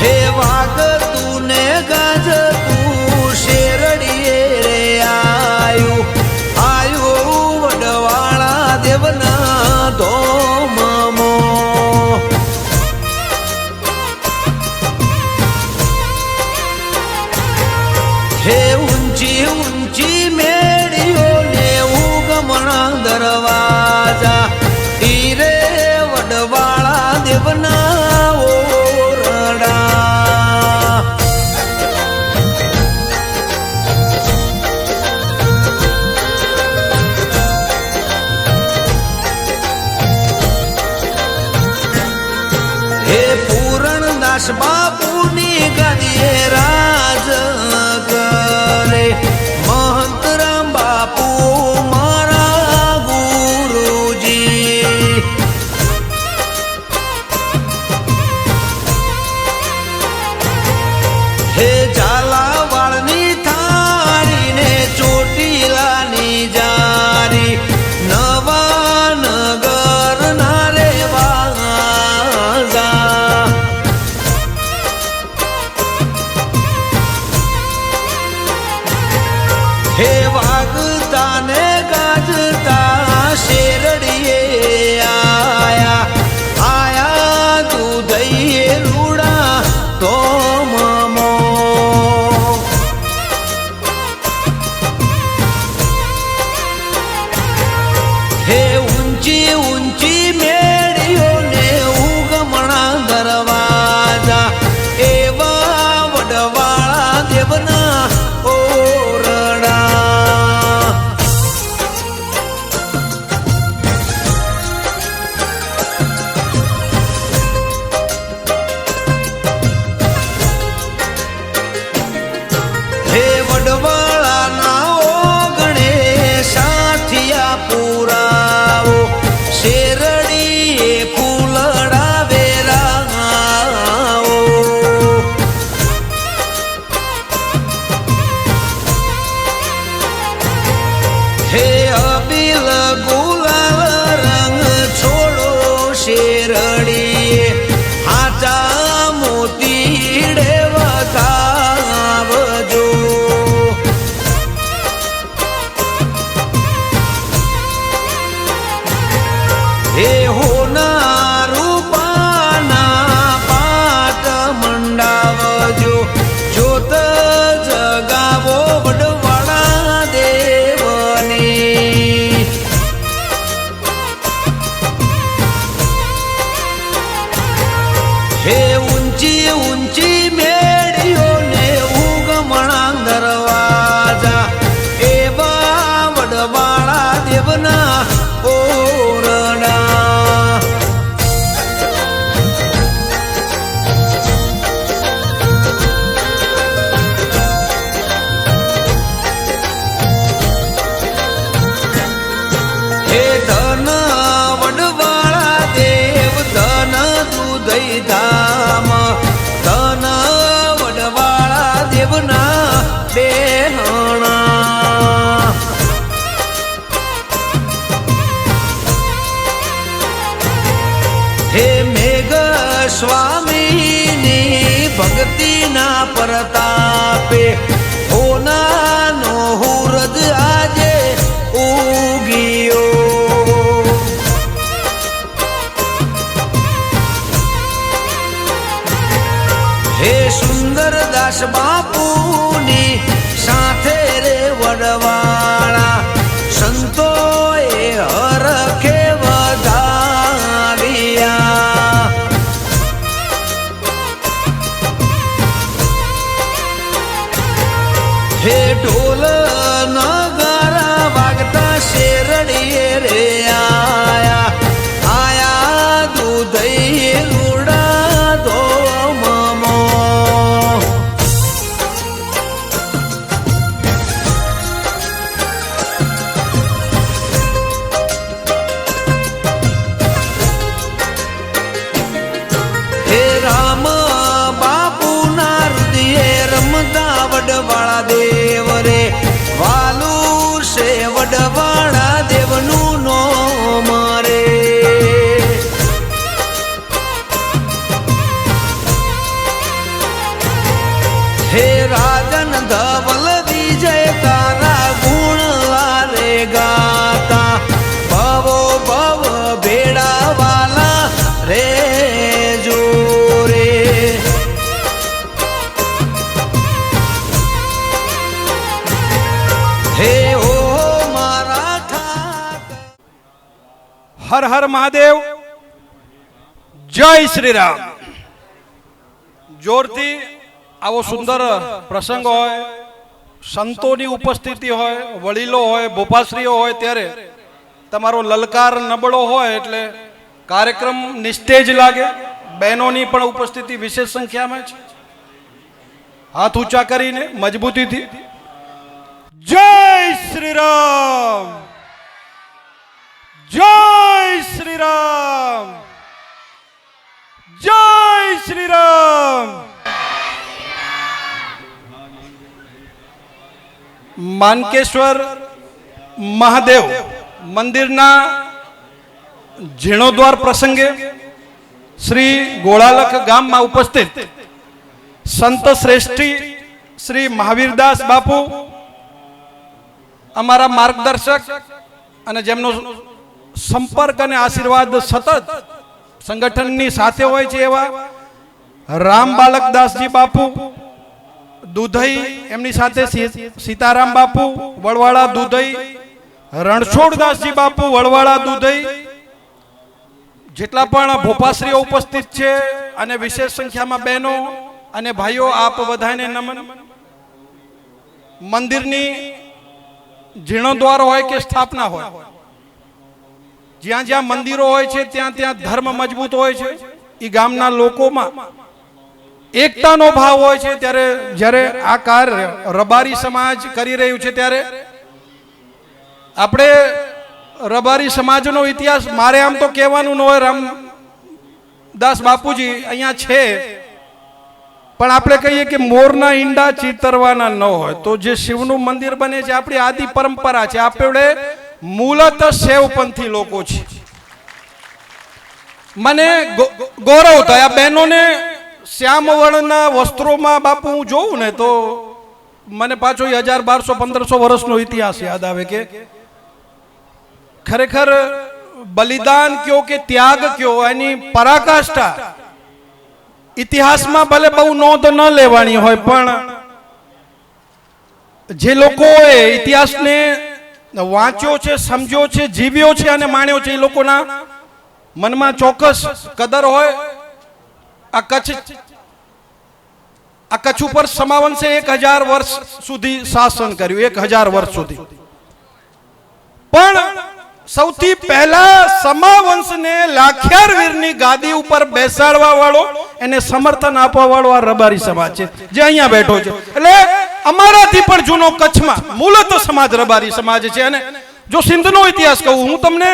હે વાગ તું ને ગાજ તું શેરડીએ રે આયુ વડવાળા દેવના ધોમમો હે ઊંચી ઊંચી મેળીઓ ને ઉગમણા દરવાજા તીરે વડવાળા દેવના ઓરડા હે પૂરણદાસ બાપુની ગાદીએ રાજ કરે મહંત રામ બાપુ મારા ગુરુજી હે ઝાલાવાળની થાળીને ચોટીલાની જારી નવા નગર ના રે વાજા હે વાગતા ને ગાજતા શેરડીએ આયા દૂધઈએ રૂડા તો મમો હે ઊંચી ઊંચી મેળીઓ ને ઉગમણા દરવાજા એવા વડવાળા દેવના હે વડવાળા ના ઓગણે સાથિયા પુરાવો શેરડી ફૂલડા વેરાવો હે અબીલ ગુલાલ રંગ છોડો શેરડીએ હાચા મોતીડે વખાવજો હે હોના રૂપાના પાટ મંડાવજો જોત જગાવો વડવાળા દેવની હે ઊંચી ઊંચી મેળીઓ ને ઉગમણા દરવાજા એવા વડવાળા દેવના ઓરડા હે ધન વડવાળા દેવ ધન દૂધઈ ધામ ધન વડવાળા દેવના બેહણા હે મેઘ સ્વામીની ભક્તિના પ્રતાપે હોનાનો હુરજ આજે ઉગિયો હે સુંદરદાસ બાપુની સાથે રે વડવાળા સંતોએ હરખે વધાવ્યા હે ઢોલ નગારા વાગતા શેરડીએ રે આયા દૂધઈ રૂડા ધોમમો હે રામ બાપુના હૃદયે રમતા વડવાળા દેવ રે હે રાજન ધવલ વિજય તારા ગુણ લારે ગાતા ભવો ભવ ભેડા વાલા રે જો રે હે ઓ મારા ઠાકર હર હર મહાદેવ જય શ્રી રામ જોરથી આવો સુંદર પ્રસંગ હોય સંતોની ઉપસ્થિતિ હોય વડીલો હોય ભોપાશ્રીઓ હોય ત્યારે તમારો લલકાર નબળો હોય એટલે કાર્યક્રમ નિસ્તેજ લાગે બહેનોની પણ ઉપસ્થિતિ વિશેષ સંખ્યામાં છે હાથ ઊંચા કરીને મજબૂતીથી જય શ્રી રામ જય શ્રી રામ જય શ્રી રામ માનકેશ્વર મહાદેવ મંદિરના જીર્ણોદ્વાર પ્રસંગે શ્રી ગોળાલખ ગામમાં ઉપસ્થિત સંત શ્રેષ્ઠી શ્રી મહાવીરદાસ બાપુ અમારા માર્ગદર્શક અને જેમનો સંપર્ક અને આશીર્વાદ સતત સંગઠનની સાથે હોય છે એવા રામ બાલકદાસજી બાપુ દુધઈ એમની સાથે સીતારામ બાપુ વડવાળા દુધઈ રણછોડદાસજી બાપુ વડવાળા દુધઈ જેટલા પણ ભોપાશ્રીઓ ઉપસ્થિત છે અને વિશેષ સંખ્યામાં બહેનો અને ભાઈઓ આપ બધાને નમન મંદિરની જીર્ણોદ્વાર હોય કે સ્થાપના હોય જ્યાં જ્યાં મંદિરો હોય છે ત્યાં ત્યાં ધર્મ મજબૂત હોય છે એ ગામના લોકોમાં એકતાનો ભાવ હોય છે ત્યારે જ્યારે આ કાર્ય રબારી સમાજ કરી રહ્યું છે ત્યારે આપણે રબારી સમાજનો ઇતિહાસ મારે આમ તો કહેવાનું ન હોય રામદાસ બાપુજી અહીંયા છે પણ આપણે કહીએ કે મોરના ઈંડા ચિતરવાના ન હોય તો જે શિવનું મંદિર બને છે આપણી આદિ પરંપરા છે આપણે મૂળત સેવપંથી લોકો છે મને ગૌરવ થાય આ બહેનોને શ્યામ વર્ણના વસ્ત્રોમાં બાપુ હું જોઉં ને તો મને પાછો 1200-1500 વર્ષનો ઇતિહાસ યાદ આવે કે ખરેખર બલિદાન કયો કે ત્યાગ કયો એની પરાકાષ્ઠા ઇતિહાસમાં ભલે બહુ નોંધ ન લેવાની હોય પણ જે લોકોએ ઇતિહાસને વાંચ્યો છે સમજ્યો છે જીવ્યો છે અને માણ્યો છે એ લોકોના મનમાં ચોક્કસ કદર હોય આ કચ્છ ઉપર સમાવંશે 1000 વર્ષ સુધી શાસન કર્યું 1000 વર્ષ સુધી પણ સૌથી પહેલા સમાવંશને લાખિયાર વીરની ગાદી ઉપર બેસાડવા વાળો એને સમર્થન આપવા વાળો આ રબારી સમાજ છે જે અહીંયા બેઠો છે એટલે અમારાથી પણ જૂનો કચ્છમાં મૂળત સમાજ રબારી સમાજ છે અને જો સિંધનો ઇતિહાસ કહું હું તમને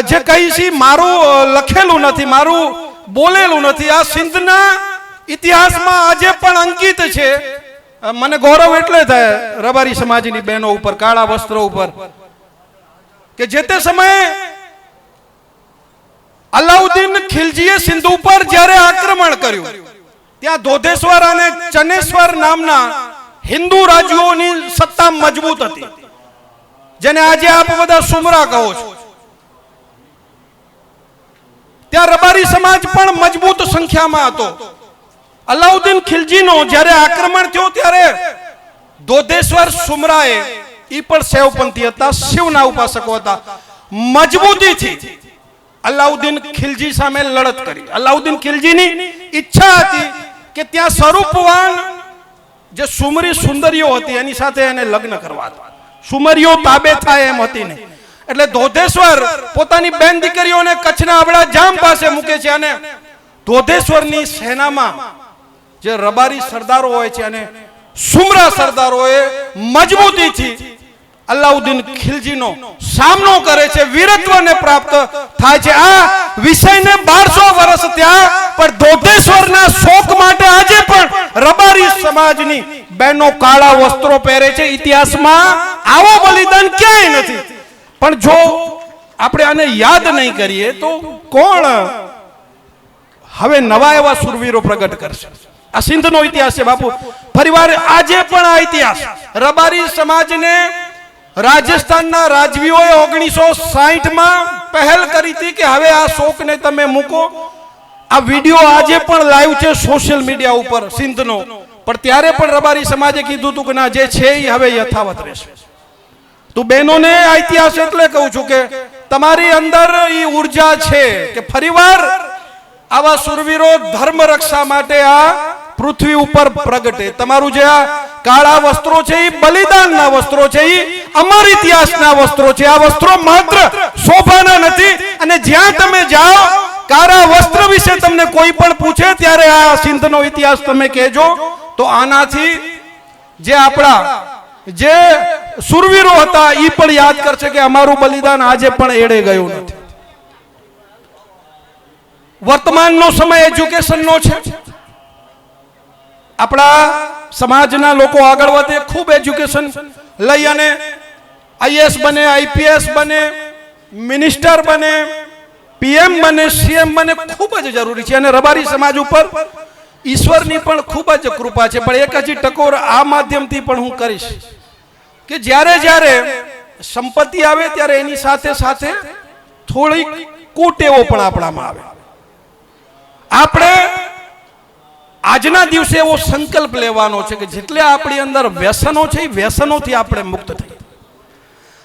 જે કહીશ મારું લખેલું નથી મારું બોલેલું નથી આ સિંધના ઇતિહાસમાં આજે પણ અંકિત છે મને ગૌરવ એટલે થાય રબારી સમાજની બહેનો ઉપર કાળા વસ્ત્રો ઉપર કે જે તે સમયે અલાઉદ્દીન ખિલજીએ સિંધુ ઉપર જ્યારે આક્રમણ કર્યું ત્યાં ધોધેશ્વર અને ચનેશ્વર નામના હિન્દુ રાજ્યોની સત્તા મજબૂત હતી જેને આજે આપ બધા સુમરા કહો છો ત્યાં રબારી સમાજ પણ મજબૂત સંખ્યામાં હતો અલાઉદ્દીન ખિલજીનો જ્યારે આક્રમણ થયો ત્યારે ધોધેશ્વર સુમરાએ એ પણ સેવપંથી હતા શિવના ઉપાસકો હતા મજબૂતીથી અલાઉદ્દીન ખિલજી સામે લડત કરી અલાઉદ્દીન ખિલજીની ઈચ્છા હતી કે ત્યાં સ્વરૂપવાન જે સુમરી સુંદરીઓ હતી એની સાથે એને લગ્ન કરવા હતા સુમરીઓ તાબે થાય એમ હતી નહીં એટલે ધોધેશ્વર પોતાની બેન દીકરીઓને કચ્છના અબડા જામ પાસે મૂકે છે અને ધોધેશ્વરની સેનામાં જે રબારી સરદારો હોય છે અને સુમરા સરદારોએ મજબૂતીથી અલાઉદ્દીન ખિલજીનો સામનો કરે છે વીરત્વને પ્રાપ્ત થાય છે આ વિષયને 1200 વર્ષ ત્યાં પણ ધોધેશ્વરના શોક માટે આજે પણ રબારી સમાજની બહેનો કાળા વસ્ત્રો પહેરે છે ઇતિહાસમાં આવો બલિદાન ક્યાંય નથી પણ જો આપણે આને યાદ નહીં કરીએ તો કોણ હવે નવા એવા સુરવીરો પ્રગટ કરશે આ સિંધનો ઇતિહાસ છે બાપુ ફરીવાર આજે પણ આ ઇતિહાસ રબારી સમાજને રાજસ્થાનના રાજવીઓએ 1960માં પહેલ કરી હતી કે હવે આ શોકને તમે મૂકો. આ વિડીયો આજે પણ લાઈવ છે સોશિયલ મીડિયા ઉપર સિંધનો, પણ ત્યારે પણ રબારી સમાજે કીધું હતું કે ના, જે છે એ હવે યથાવત રહેશે. તો બહેનોને આ ઇતિહાસ એટલે કહું છું કે તમારી અંદર એ ઉર્જા છે કે ફરીવાર આવા સુરવીરો ધર્મ રક્ષા માટે આ પૃથ્વી ઉપર પ્રગટે. તમારું જે આ કાળા વસ્ત્રો છે એ બલિદાનના વસ્ત્રો છે, એ અમર ઇતિહાસના વસ્ત્રો છે. આ વસ્ત્રો માત્ર શોભાના નથી. અને જ્યાં તમે જાઓ કાળા વસ્ત્ર વિશે તમને કોઈ પણ પૂછે ત્યારે આ સિંધનો ઇતિહાસ તમે કહેજો, તો આનાથી જે આપણા જે સુરવીરો હતા એ પણ યાદ કરશે કે અમારું બલિદાન આજે પણ એળે ગયું નથી. વર્તમાનનો સમય એજ્યુકેશનનો છે. આપણા સમાજના લોકો આગળ વધે, ખૂબ એજ્યુકેશન લઈ અને આઈએસ બને, આઈપીએસ બને, મિનિસ્ટર બને, પીએમ બને, સીએમ બને, ખૂબ જ જરૂરી છે. અને રબારી સમાજ ઉપર ઈશ્વરની પણ ખૂબ જ કૃપા છે. પણ એક હજી ટકોર આ માધ્યમથી પણ હું કરીશ કે જ્યારે જ્યારે સંપત્તિ આવે ત્યારે એની સાથે સાથે થોડીક કુટેવો પણ આપણામાં આવે. આપણે આજના દિવસે એવો સંકલ્પ લેવાનો છે કે જેટલે આપણી અંદર વ્યસનો છે એ વ્યસનોથી આપણે મુક્ત થઈએ.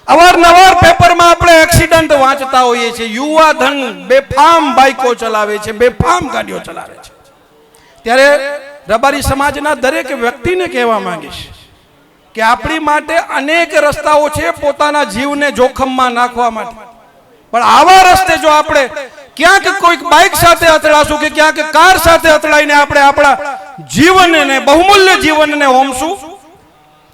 અવારનવાર પેપરમાં આપણે એક્સિડન્ટ વાંચતા હોઈએ છીએ. યુવા ધન બેફામ બાઇકો ચલાવે છે, બેફામ ગાડીઓ ચલાવે છે. ત્યારે રબારી સમાજના દરેક વ્યક્તિને કહેવા માંગીશ કે આપણી માટે અનેક રસ્તાઓ છે પોતાના જીવને જોખમમાં નાખવા માટે. પણ આવા રસ્તે જો આપણે ક્યાંક કોઈક બાઇક સાથે અથડાશું કે ક્યાંક કાર સાથે અથડાઈને આપણે આપણા જીવનને, બહુમૂલ્ય જીવનને હોમશું,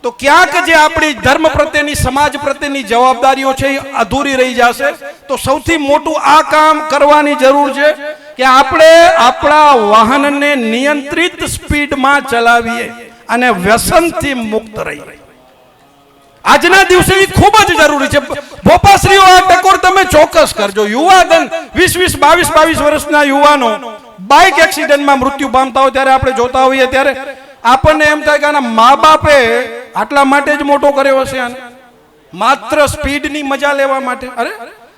તો ક્યાંક જે આપણી ધર્મ પ્રત્યેની, સમાજ પ્રત્યેની જવાબદારીઓ છે એ અધૂરી રહી જશે. તો સૌથી મોટું આ કામ કરવાની જરૂર છે કે આપણે આપણા વાહનને નિયંત્રિત સ્પીડમાં ચલાવીએ અને વ્યસનથી મુક્ત રહીએ. આજના દિવસે એ ખૂબ જ જરૂરી છે. ભોપાશ્રીઓ આ ટકોર તમે ચોક્કસ કરજો. યુવાધન 20, 22 વર્ષના યુવાનો બાઇક એક્સિડન્ટમાં મૃત્યુ પામતા હોય ત્યારે આપણે જોતા હોઈએ ત્યારે આપણને એમ થાય કે આના મા બાપે આટલા માટે જ મોટો કર્યો હશે, આને માત્ર સ્પીડની મજા લેવા માટે. અરે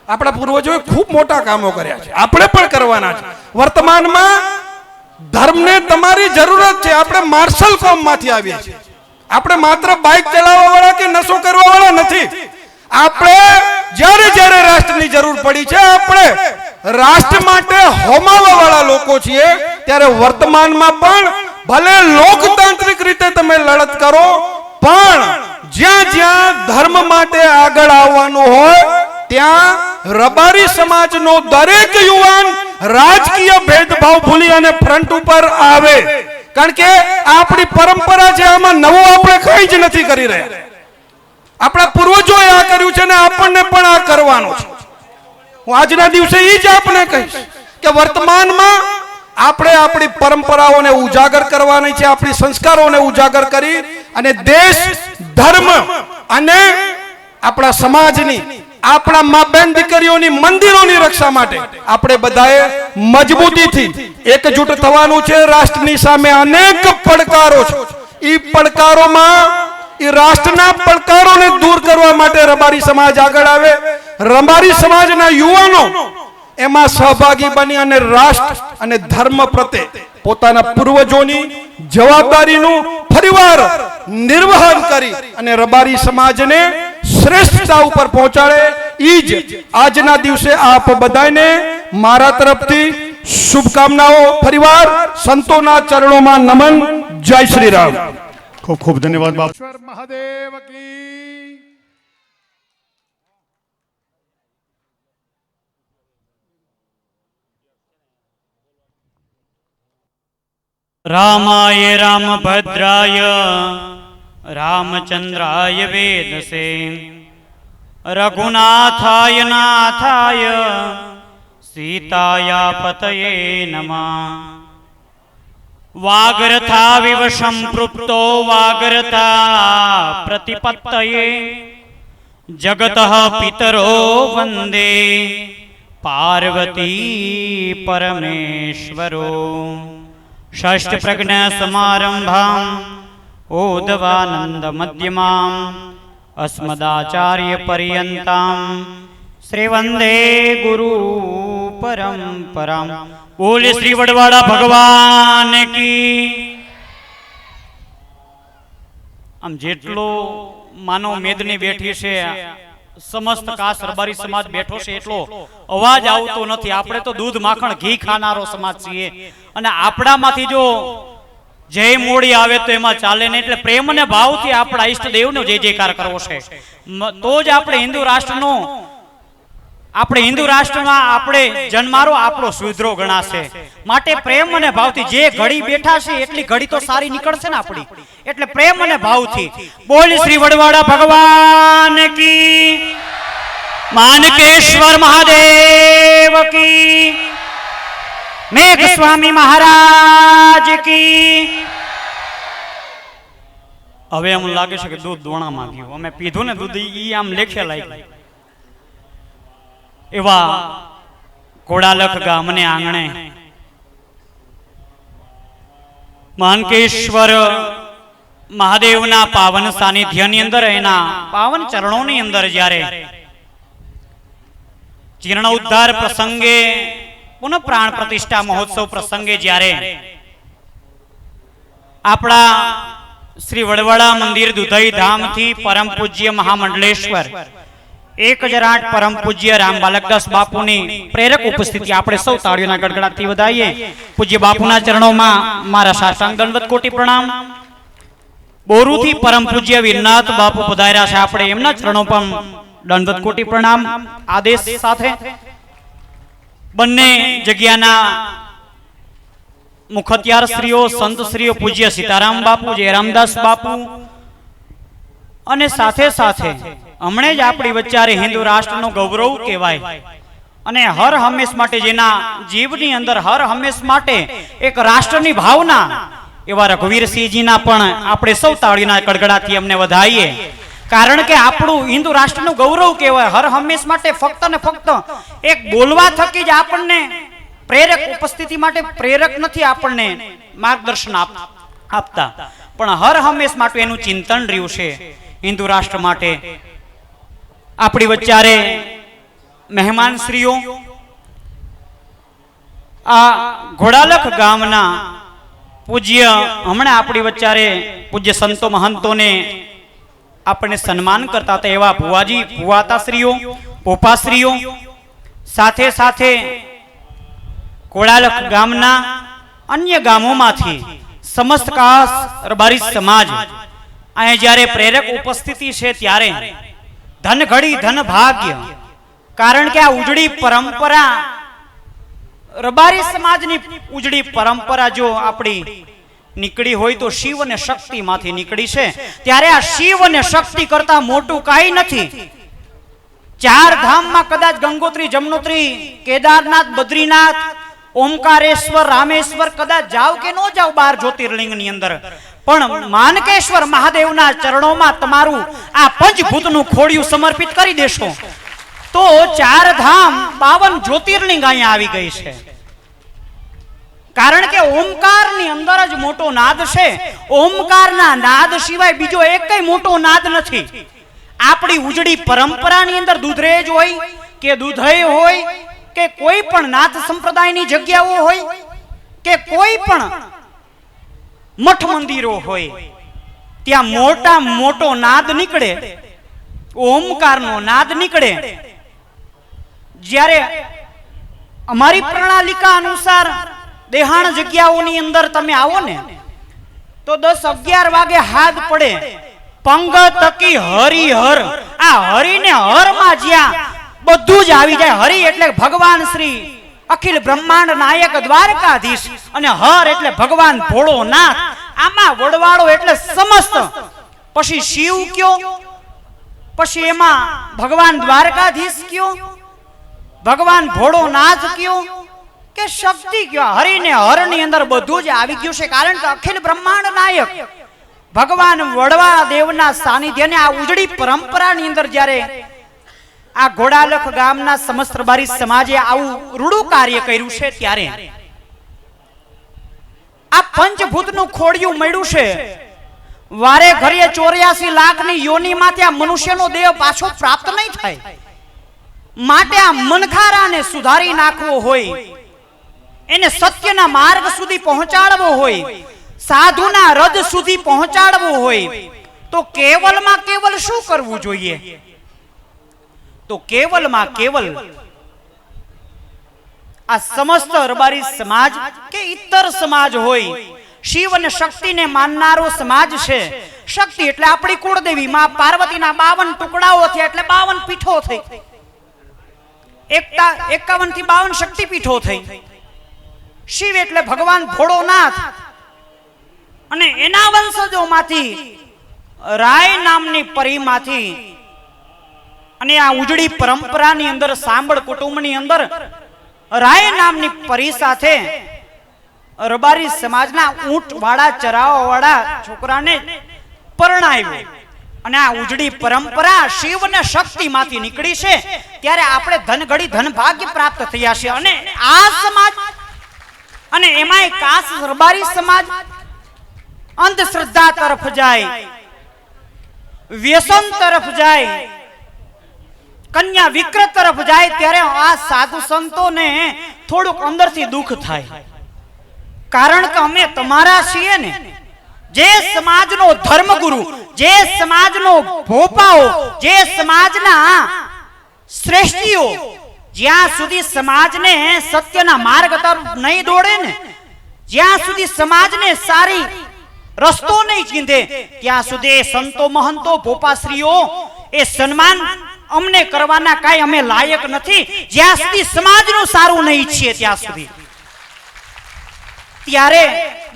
આપણા પૂર્વજોએ ખૂબ મોટા કામો કર્યા છે, આપણે પણ કરવાના છે. વર્તમાનમાં ધર્મને તમારી જરૂરત છે. આપણે માર્શલ કોમમાંથી આવીએ છીએ. આપણે માત્ર બાઇક ચલાવવા વાળા કે નશો કરવા વાળા નથી. આપણે જ્યારે જ્યારે રાષ્ટ્રની જરૂર પડી છે આપણે રાષ્ટ્ર માટે હોમાવા વાળા લોકો છીએ. ત્યારે વર્તમાનમાં પણ ભલે લોકતાંત્રિક રીતે તમે લડત કરો, પણ જ્યાં જ્યાં ધર્મ માટે આગળ આવવાનું હોય ત્યાં રબારી સમાજનો દરેક યુવાન રાજકીય ભેદભાવ ભૂલી અને ફ્રન્ટ ઉપર આવે. કારણ કે આપણી પરંપરા છે, આમાં નવું આપણે કંઈ જ નથી કરી રહ્યા. આપણા પૂર્વજોએ આ કર્યું છે ને આપણને પણ આ કરવાનું છે. હું આજના દિવસે એ જ આપણે કહીશ કે વર્તમાનમાં આપણે આપણી પરંપરાઓને ઉજાગર કરવાની છે, આપણી સંસ્કારોને ઉજાગર કરી અને દેશ, ધર્મ અને આપણા સમાજની, આપણા મા બેન દીકરીઓની, મંદિરોની રક્ષા માટે આપણે બધાએ મજબૂતીથી એકજૂટ થવાનું છે. રાષ્ટ્રની સામે અનેક પડકારો છે. એ પડકારોમાં એ રાષ્ટ્રના પડકારોને દૂર કરવા માટે રબારી સમાજ આગળ આવે. રબારી સમાજના યુવાનો એમાં સહભાગી બની અને રાષ્ટ્ર અને ધર્મ પ્રત્યે પોતાના પૂર્વજોની જવાબદારીનું ફરીવાર નિર્વહન કરી અને રબારી સમાજને શ્રેષ્ઠતા ઉપર પહોંચાડે. એ જ આજના દિવસે આપ બધાને મારા તરફથી શુભકામનાઓ. ફરીવાર સંતોના ચરણોમાં નમન. જય શ્રી રામ. ખૂબ ખૂબ ધન્યવાદ બાપ. મહાદેવ કી रामाय रामभद्राय रामचंद्राय वेदसे रघुनाथाय नाथाय सीताया पतये नमः। वागरथाविव संपृक्तो वागरथा प्रतिपत्तये जगतः पितरो वंदे पार्वती परमेश्वरो। षष्ठ प्रज्ञा समारंभां ઓદવાનંદ મધ્યમામ અસ્મદાચાર્ય પર્યંતામ શ્રી વંદે ગુરુ પરંપરામ. બોલે શ્રી વડવાડા ભગવાન કી. આમ જેટલો માનવ મેદની બેઠી છે, સમસ્ત કાસ રબારી સમાજ બેઠો છે, એટલો અવાજ આવતો નથી. આપણે તો દૂધ માખણ ઘી ખાનારો સમાજ છીએ અને આપણામાંથી જો જય મોડી આવે તો એમાં ચાલે નહીં. એટલે પ્રેમ અને ભાવથી આપણા ઈષ્ટદેવનો જય જયકાર કરવો છે, તો જ આપણે હિન્દુ રાષ્ટ્રમાં આપણે જન્મારો આપણો સુધરો ગણાશે. માટે પ્રેમ અને ભાવથી જે ઘડી બેઠા છે એટલી ઘડી તો સારી નીકળશે ને આપણી. એટલે પ્રેમ અને ભાવથી બોલ શ્રી વડવાડા ભગવાન કી, માનકેશ્વર મહાદેવ કી, મેઘ સ્વામી મહારાજ કી. હવે એમ લાગે છે કે દૂધ દોણામાં ગયું. અમે પીધું ને દૂધ ઈ આમ લેખે લાગ્યું. એવા કોડાલખ ગામને આંગણે માનકેશ્વર મહાદેવના પાવન સાનિધ્યની અંદર, એના પાવન ચરણોની અંદર જ્યારે જીર્ણ ઉદ્ધાર પ્રસંગે, પુનઃ પ્રાણ પ્રતિષ્ઠા મહોત્સવ પ્રસંગે જ્યારે આપણા શ્રી વડવાડા મંદિર દુધઈ ધામથી પરમ પૂજ્ય મહામંડલેશ્વર 1008 પરમ પૂજ્ય રામ બાલકદાસ બાપુની પ્રેરક ઉપસ્થિતિ આપણે સૌ તાળીઓના ગડગડાટથી વધાવીએ. પૂજ્ય બાપુના ચરણોમાં મારા સાષ્ટાંગ દંડવત કોટી પ્રણામ. બોરુથી પરમ પૂજ્ય વીરનાથ બાપુ પધાર્યા છે, આપણે એમના ચરણો પર દંડવત કોટી પ્રણામ આદેશ સાથે. બંને જગ્યાના મુખત્યાર શ્રીઓ, સંત શ્રીઓ પૂજ્ય સીતારામ બાપુ, જયરામદાસ બાપુ અને સાથે સાથે હમણે જ આપણી વચ્ચે હિન્દુ રાષ્ટ્રનો ગૌરવ કહેવાય અને હર હંમેશ માટે જેના જીવની અંદર હર હંમેશ માટે એક રાષ્ટ્રની ભાવના એવા રઘુવીરસિંહજીના પણ આપણે સૌ તાળીના કડકડાથી અમને વધાવીએ. કારણ કે આપણું હિન્દુ રાષ્ટ્રનું ગૌરવ કહેવાય. હર હંમેશ માટે ફક્ત ને ફક્ત એક બોલવા થકી જ આપણને પ્રેરક ઉપસ્થિતિ માટે પ્રેરક નથી આપણને માર્ગદર્શન આપતા, પણ હર હંમેશ માટે એનું ચિંતન રહ્યું છે હિન્દુ રાષ્ટ્ર માટે. આપણી વચ્ચે મહેમાન શ્રીઓ આ ઘોડાલખ ગામના પૂજ્ય હમણાં આપણી વચ્ચે પૂજ્ય સંતો મહંતોને આપણે સન્માન કરતા હતા એવા ભુવાજી, ભુવાતાશ્રીઓ, પોપાશ્રીઓ, સાથે સાથે ઘોડાલખ ગામના અન્ય ગામોમાંથી સમસ્ત કાસ રબારી સમાજ અહીંયા જ્યારે પ્રેરક ઉપસ્થિતિ છે ત્યારે ધન ઘડી ધન ભાગ્ય. કારણ કે આ ઉજળી પરંપરા, રબારી સમાજની ઉજળી પરંપરા જો આપણી નીકળી હોય તો શિવ અને શક્તિ માંથી નીકળી છે. ત્યારે આ શિવ અને શક્તિ કરતા મોટું કાંઈ નથી. 4 ધામમાં કદાચ ગંગોત્રી, જમનોત્રી, કેદારનાથ, બદ્રીનાથ, ઓમકારેશ્વર, રામેશ્વર કદાચ જાવ કે ન જાવ 12 જ્યોતિર્લિંગની અંદર, પણ માનકેશ્વર મહાદેવના ચરણોમાં તમારું આ પંચભૂતનું ખોડિયું સમર્પિત કરી દેશો તો 4 ધામ 52 જ્યોતિર્લિંગ અહીંયા આવી ગઈ છે. કારણ કે ઓમકારની અંદર જ મોટો નાદ છે. ઓમકારના નાદ સિવાય બીજો એકેય મોટો નાદ નથી. આપણી ઉજળી પરંપરાની અંદર દૂધરેજ હોય કે દૂધઈ હોય કે કોઈ પણ નાથ સંપ્રદાયની જગ્યાઓ હોય કે કોઈ પણ મઠ મંદિરો હોય, ત્યાં મોટા મોટો નાદ નીકળે, ઓમકારનો નાદ નીકળે. જ્યારે અમારી પ્રણાલિકા અનુસાર દેહાણ જગ્યાઓની અંદર તમે આવો ને તો 10-11 વાગે હાથ પડે પંગ તકી હરિહર. આ હરિને હરમાં જ્યાં બધું જ આવી જાય. હરિ એટલે ભગવાન શ્રી અખિલ બ્રહ્માંડ નાયક દ્વારકાધીશ અને હર એટલે ભગવાન ભોળોનાથ. આમાં વડવાળો એટલે સમસ્ત. પછી શિવ કયો, પછી એમાં ભગવાન દ્વારકાધીશ કયો, ભગવાન ભોળોનાથ કયો કે શક્તિ કયો, હરિ ને હર ની અંદર બધું જ આવી ગયું છે. કારણ કે અખિલ બ્રહ્માંડ નાયક ભગવાન વડવા દેવના સાનિધ્યને આ ઉજળી પરંપરાની અંદર જ્યારે આ ઘોડાલખ ગામના સમસ્ત રબારી સમાજે આવું રૂડું કાર્ય કર્યું છે ત્યારે આ પંચભૂતનું ખોડિયું મળ્યું છે. વારે ઘડીએ 84 લાખની યોનિમાંથી આ મનુષ્યનો દેહ પાછો પ્રાપ્ત નહીં થાય. માટે આ મનખારાને સુધારી નાખવો હોય, એને સત્યના માર્ગ સુધી પહોંચાડવો હોય, સાધુના રદ સુધી પહોંચાડવો હોય, તો કેવલમાં કેવલ શું કરવું જોઈએ? તો કેવલમાં કેવલ આ સમસ્ત રબારી સમાજ કે ઇતર સમાજ હોય, શિવ અને શક્તિને માનનારો સમાજ છે. શક્તિ એટલે આપણી કુળદેવી માં પાર્વતીના 52 ટુકડાઓ થયા એટલે 52 પીઠો થઈ. 51 થી 52 શક્તિ પીઠો થઈ. શિવ એટલે ભગવાન ભોળોનાથ અને એના વંશજોમાંથી રાય નામની પરીમાંથી અને આ ઉજળી પરંપરાની અંદર સાંભળ કુટુંબની અંદર રાય નામની પરી સાથે રબારી સમાજના ઊંટ વાળા ચરાવવા વાળા છોકરાને પરણાવ્યો. અને આ ઉજળી પરંપરા શિવ અને શક્તિમાંથી નીકળી છે. ત્યારે આપણે ધનઘડી ધન ભાગ્ય પ્રાપ્ત થયા છે. અને આ સમાજ અને એમાંય ખાસ રબારી સમાજ અંધશ્રદ્ધા તરફ જાય, વ્યસન તરફ જાય, કન્યા વિકૃત તરફ જાય, ત્યારે આ સાધુ સંતોને થોડુંક અંદરથી દુઃખ થાય. કારણ કે અમે તમારા છીએ ને, જે સમાજનો ધર્મગુરુ, જે સમાજનો ભોપાઓ, જે સમાજના શ્રેષ્ઠીઓ જ્યાં સુધી સમાજને સત્યના માર્ગ તરફ નહીં દોડે ને, જ્યાં સુધી સમાજને સારી રસ્તો નહીં ચીંધે, ત્યાં સુધી સંતો મહંતો ભોપાશ્રીઓ એ સન્માન અમને કરવાના કાંઈ અમે લાયક નથી. જ્યાં સુધી સમાજનું સારું નહીં ઈચ્છીએ ત્યાં સુધી. ત્યારે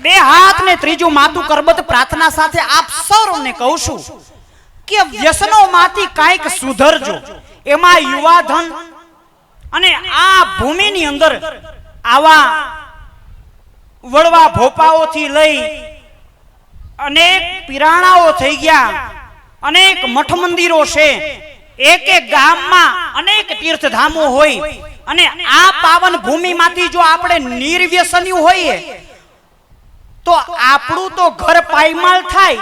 બે હાથ ને ત્રીજું માથું કરબત પ્રાર્થના સાથે આપ સૌને કહું છું કે વ્યસનોમાંથી કાંઈક સુધરજો. એમાં યુવા ધન અને આ ભૂમિની અંદર આવા વડવા ભોપાઓથી લઈ અનેક પિરાણાઓ થઈ ગયા, અનેક મઠ મંદિરો છે, એક એક ગામમાં અનેક તીર્થધામો હોય. અને આ પાવન ભૂમિમાંથી જો આપણે નિર્વ્યસની હોઈએ તો આપણું તો ઘર પાયમાલ થાય,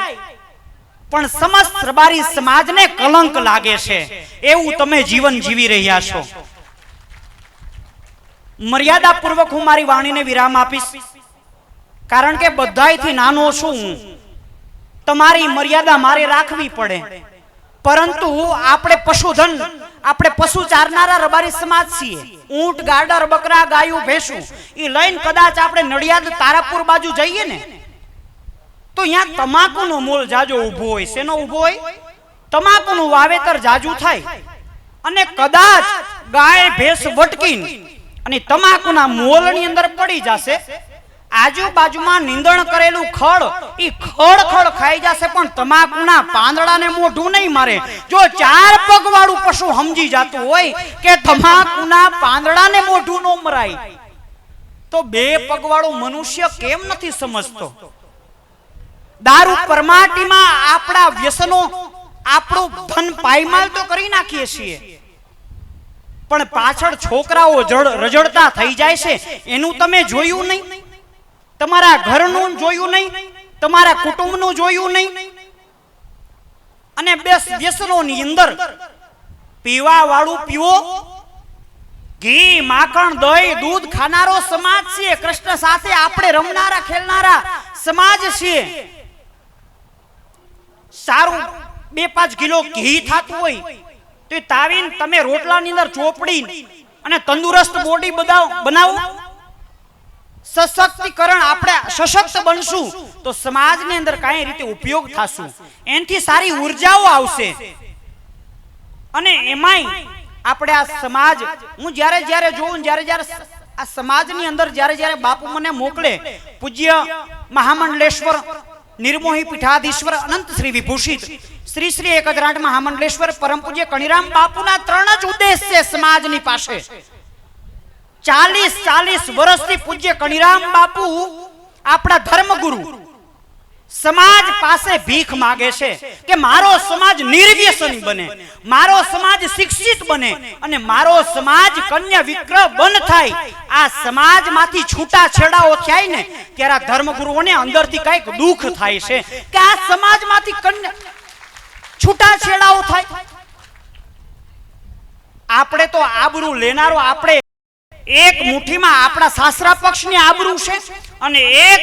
પણ સમસ્ત રબારી સમાજને કલંક લાગે છે. એવું તમે જીવન જીવી રહ્યા છો. મર્યાદા પૂર્વક હું મારી વાણીને વિરામ આપીશ, કારણ કે બધાયથી નાનો છું હું. તમારી મર્યાદા મારે રાખવી પડે. પરંતુ આપણે પશુધન, આપણે પશુ ચારનારા રબારી સમાજ છીએ. ઊંટ, ગાડર, બકરા, ગાયું, ભેંસું એ લઈને કદાચ આપણે નડિયાદ તારાપુર બાજુ જઈએ ને, તો અહીંયા તમાકુનો મોલ જાજો ઊભો હોય. શેનો ઊભો હોય? તમાકુનું વાવેતર જાજુ થાય. અને કદાચ ગાય ભેંસ વટકીને અને તમાકુના મોલની અંદર પડી જશે, આજુબાજુમાં નીંદણ કરેલું ખડ એ ખડ ખાઈ જશે, પણ તમાકુના પાંદડાને મોઢું નહીં મારે. જો 4 પગ વાળું પશુ સમજી જતું હોય કે તમાકુના પાંદડાને મોઢું ન મરાય, તો 2 પગ વાળું મનુષ્ય કેમ નથી સમજતો? દારૂ પરમાટીમાં આપણા વ્યસનો, આપણું ધન પાયમાલ તો કરી નાખીએ છીએ, પણ પાછળ છોકરાઓ રજડતા થઈ જાય છે એનું તમે જોયું નહીં, તમારા ઘરનું જોયું નહીં, તમારા કુટુંબનું જોયું નહીં. અને વ્યસનોની અંદર પીવા વાળું પીવો, ઘી, માખણ, દહીં, દૂધ ખાનારો સમાજ છે. કૃષ્ણ સાથે આપણે રમનારા ખેલનારા સમાજ છીએ. સારું 2-5 કિલો ઘી થતું હોય તો એ તાવીને તમે રોટલાની અંદર ચોપડી અને તંદુરસ્ત બોડી બનાવો. સશક્તિકરણ, આપણે સશક્ત બનશું તો સમાજની અંદર કઈ રીતે ઉપયોગ થશું, એનાથી સારી ઉર્જાઓ આવશે. અને એમાંય આપણે આ સમાજ, હું જ્યારે જોઉં, જ્યારે આ સમાજની અંદર જ્યારે બાપુ મને મોકલે, પૂજ્ય મહામંડલેશ્વર નિર્મોહી પીઠાધીશ્વર અનંત શ્રી વિભૂષિત શ્રી શ્રી 1008 મહામંડલેશ્વર પરમ પૂજ્ય કણીરામ બાપુના 3 જ ઉદ્દેશ છે સમાજની પાસે. 40 વર્ષથી પૂજ્ય કણીરામ બાપુ આપણા ધર્મગુરુ સમાજ પાસે ભીખ માગે છે કે મારો સમાજ નિર્વ્યસની બને, મારો સમાજ શિક્ષિત બને અને મારો સમાજ કન્યા વિગ્રહ બંધ થાય. આ સમાજમાંથી છૂટાછેડાઓ થાય ને ત્યારે આ ધર્મગુરુઓને અંદરથી કંઈક દુઃખ થાય છે કે આ સમાજમાંથી કન્યા છૂટાછેડાઓ થાય. આપણે તો આબરૂ લેનારો, આપણે એક મુઠ્ઠીમાં આપણા સાસરા પક્ષની આબરૂ છે અને એક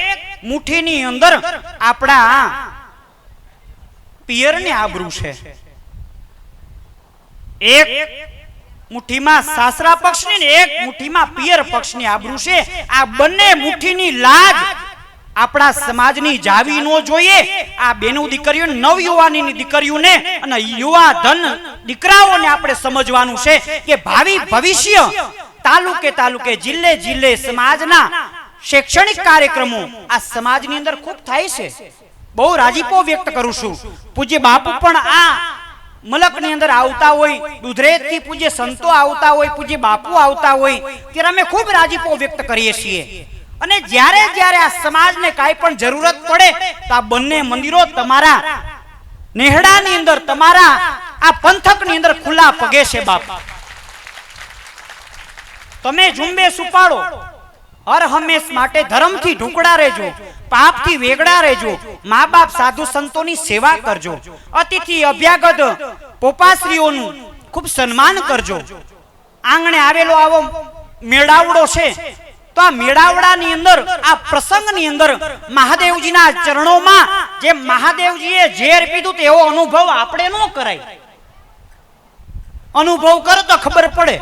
મુઠ્ઠીની અંદર આપણા પિયરની આબરૂ છે. એક મુઠ્ઠીમાં સાસરા પક્ષની ને એક મુઠ્ઠીમાં પિયર પક્ષની આબરૂ છે. આ બંને મુઠ્ઠીની લાજ આપણા સમાજની જાવી ન જોઈએ. આ બેનું દીકરીઓ, નવયુવાનીની દીકરીઓને અને યુવા ધન દીકરાઓને આપણે સમજવાનું છે કે ભાવિ ભવિષ્ય તાલુકે તાલુકે, જિલ્લે જિલ્લે સમાજના શૈક્ષણિક કાર્યક્રમો આ સમાજની અંદર ખૂબ થાય છે. બહુ રાજીપો વ્યક્ત કરું છું. પૂજ્ય બાપુ પણ આ મલકની અંદર આવતા હોય, દુધરેજથી પૂજ્ય સંતો આવતા હોય, પૂજ્ય બાપુ આવતા હોય ત્યારે અમે ખૂબ રાજીપો વ્યક્ત કરીએ છીએ. અને જ્યારે જ્યારે આ સમાજને કાંઈ પણ જરૂરત પડે તો આ બંને મંદિરો તમારા નેહડાની અંદર, તમારા આ પંથકની અંદર ખુલ્લા પગે છે. બાપા તમે ઝુંબેશ ઉપાડો, હર હંમેશ માટે ધર્મથી ઢુકડા રહેજો, પાપથી વેગડા રહેજો, મા બાપ સાધુ સંતોની સેવા કરજો, અતિથિ અભ્યાગત પોપાશ્રીઓનું ખૂબ સન્માન કરજો. આંગણે આવેલો આવો મેળાવડો છે તો આ મેળાવડાની અંદર, આ પ્રસંગની અંદર મહાદેવજીના ચરણોમાં જે મહાદેવજીએ ઝેર પીધું તેવો અનુભવ આપણે ન કરાય. અનુભવ કરો તો ખબર પડે,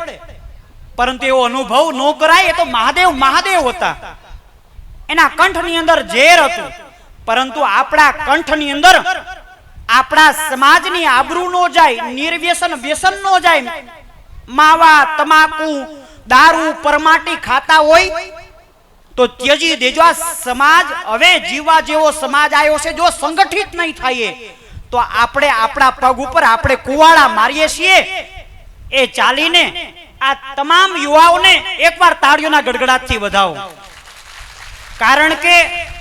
પરંતુ એવો અનુભવ ન કરાય. એ તો મહાદેવ હતા, એના કંઠની અંદર ઝેર હતું, પરંતુ આપણા કંઠની અંદર આપણા સમાજની આબરૂ ન જાય, નિર્વ્યસન વ્યસન ન જાય. માવા, તમાકુ, દારૂ, પરમાટી ખાતા હોય તો ત્યજી દેજો. આ સમાજ હવે જીવવા જેવો સમાજ આવ્યો છે. જો સંગઠિત નહીં થાય તો આપણે આપણા પગ ઉપર આપણે કુવાડા મારીએ છીએ. એ ચાલીને આ તમામ યુવાઓને એકવાર તાળીઓના ગડગડાટથી વધાવો. કારણ કે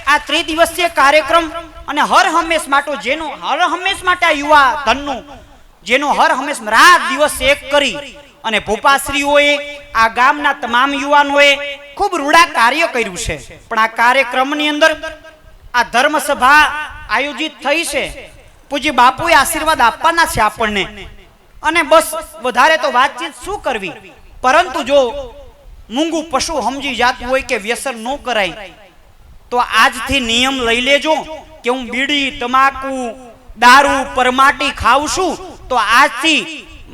આ ત્રિદિવસીય કાર્યક્રમ અને હર હંમેશ માટે જેનો હર હંમેશ માટે આ યુવા ધનનું જેનો હર હંમેશ રાત દિવસ એક કરી અને ભૂપાશ્રીઓએ, આ ગામના તમામ યુવાનોએ ખૂબ રૂડા કાર્ય કર્યું છે. પણ આ કાર્યક્રમની અંદર આ ધર્મસભા આયોજિત થઈ છે. પૂજ્ય બાપુએ આશીર્વાદ આપવાના છે આપણને, અને બસ વધારે તો વાતચીત શું કરવી. પરંતુ જો મૂંગું પશુ સમજી જાતું હોય કે વ્યસન ન કરાય તો આજથી નિયમ લઈ લેજો કે હું બીડી, તમાકુ, દારૂ, પરમાટી ખાઉં છું તો આજથી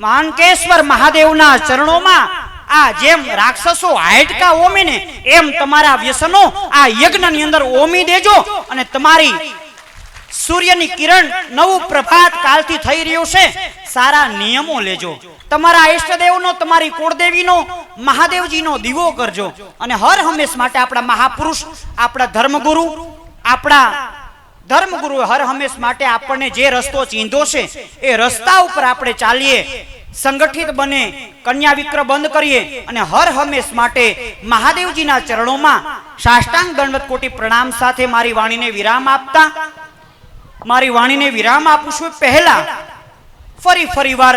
માનકેશ્વર મહાદેવના ચરણોમાં આ જેમ રાક્ષસો હાડકા ઓમે ને એમ તમારા વ્યસનો આ યજ્ઞની અંદર ઓમી દેજો. અને તમારી સૂર્યની કિરણ, નવું પ્રભાત કાલથી થઈ રહ્યું છે, સારા નિયમો લેજો. તમારા ઈષ્ટદેવનો, તમારી કુળદેવીનો, મહાદેવજીનો દીવો કરજો. અને હર હંમેશ માટે આપણા મહાપુરુષ, આપણા ધર્મગુરુ હર હંમેશ માટે આપણને જે રસ્તો ચીંધો છે એ રસ્તા ઉપર આપણે ચાલીએ, સંગઠિત બને, કન્યા વિગ્રહ બંધ કરીએ અને હર હંમેશ માટે મહાદેવજીના ચરણોમાં સાષ્ટાંગ દંડવત કોટી પ્રણામ સાથે મારી વાણીને વિરામ આપું છું. પહેલા ફરીવાર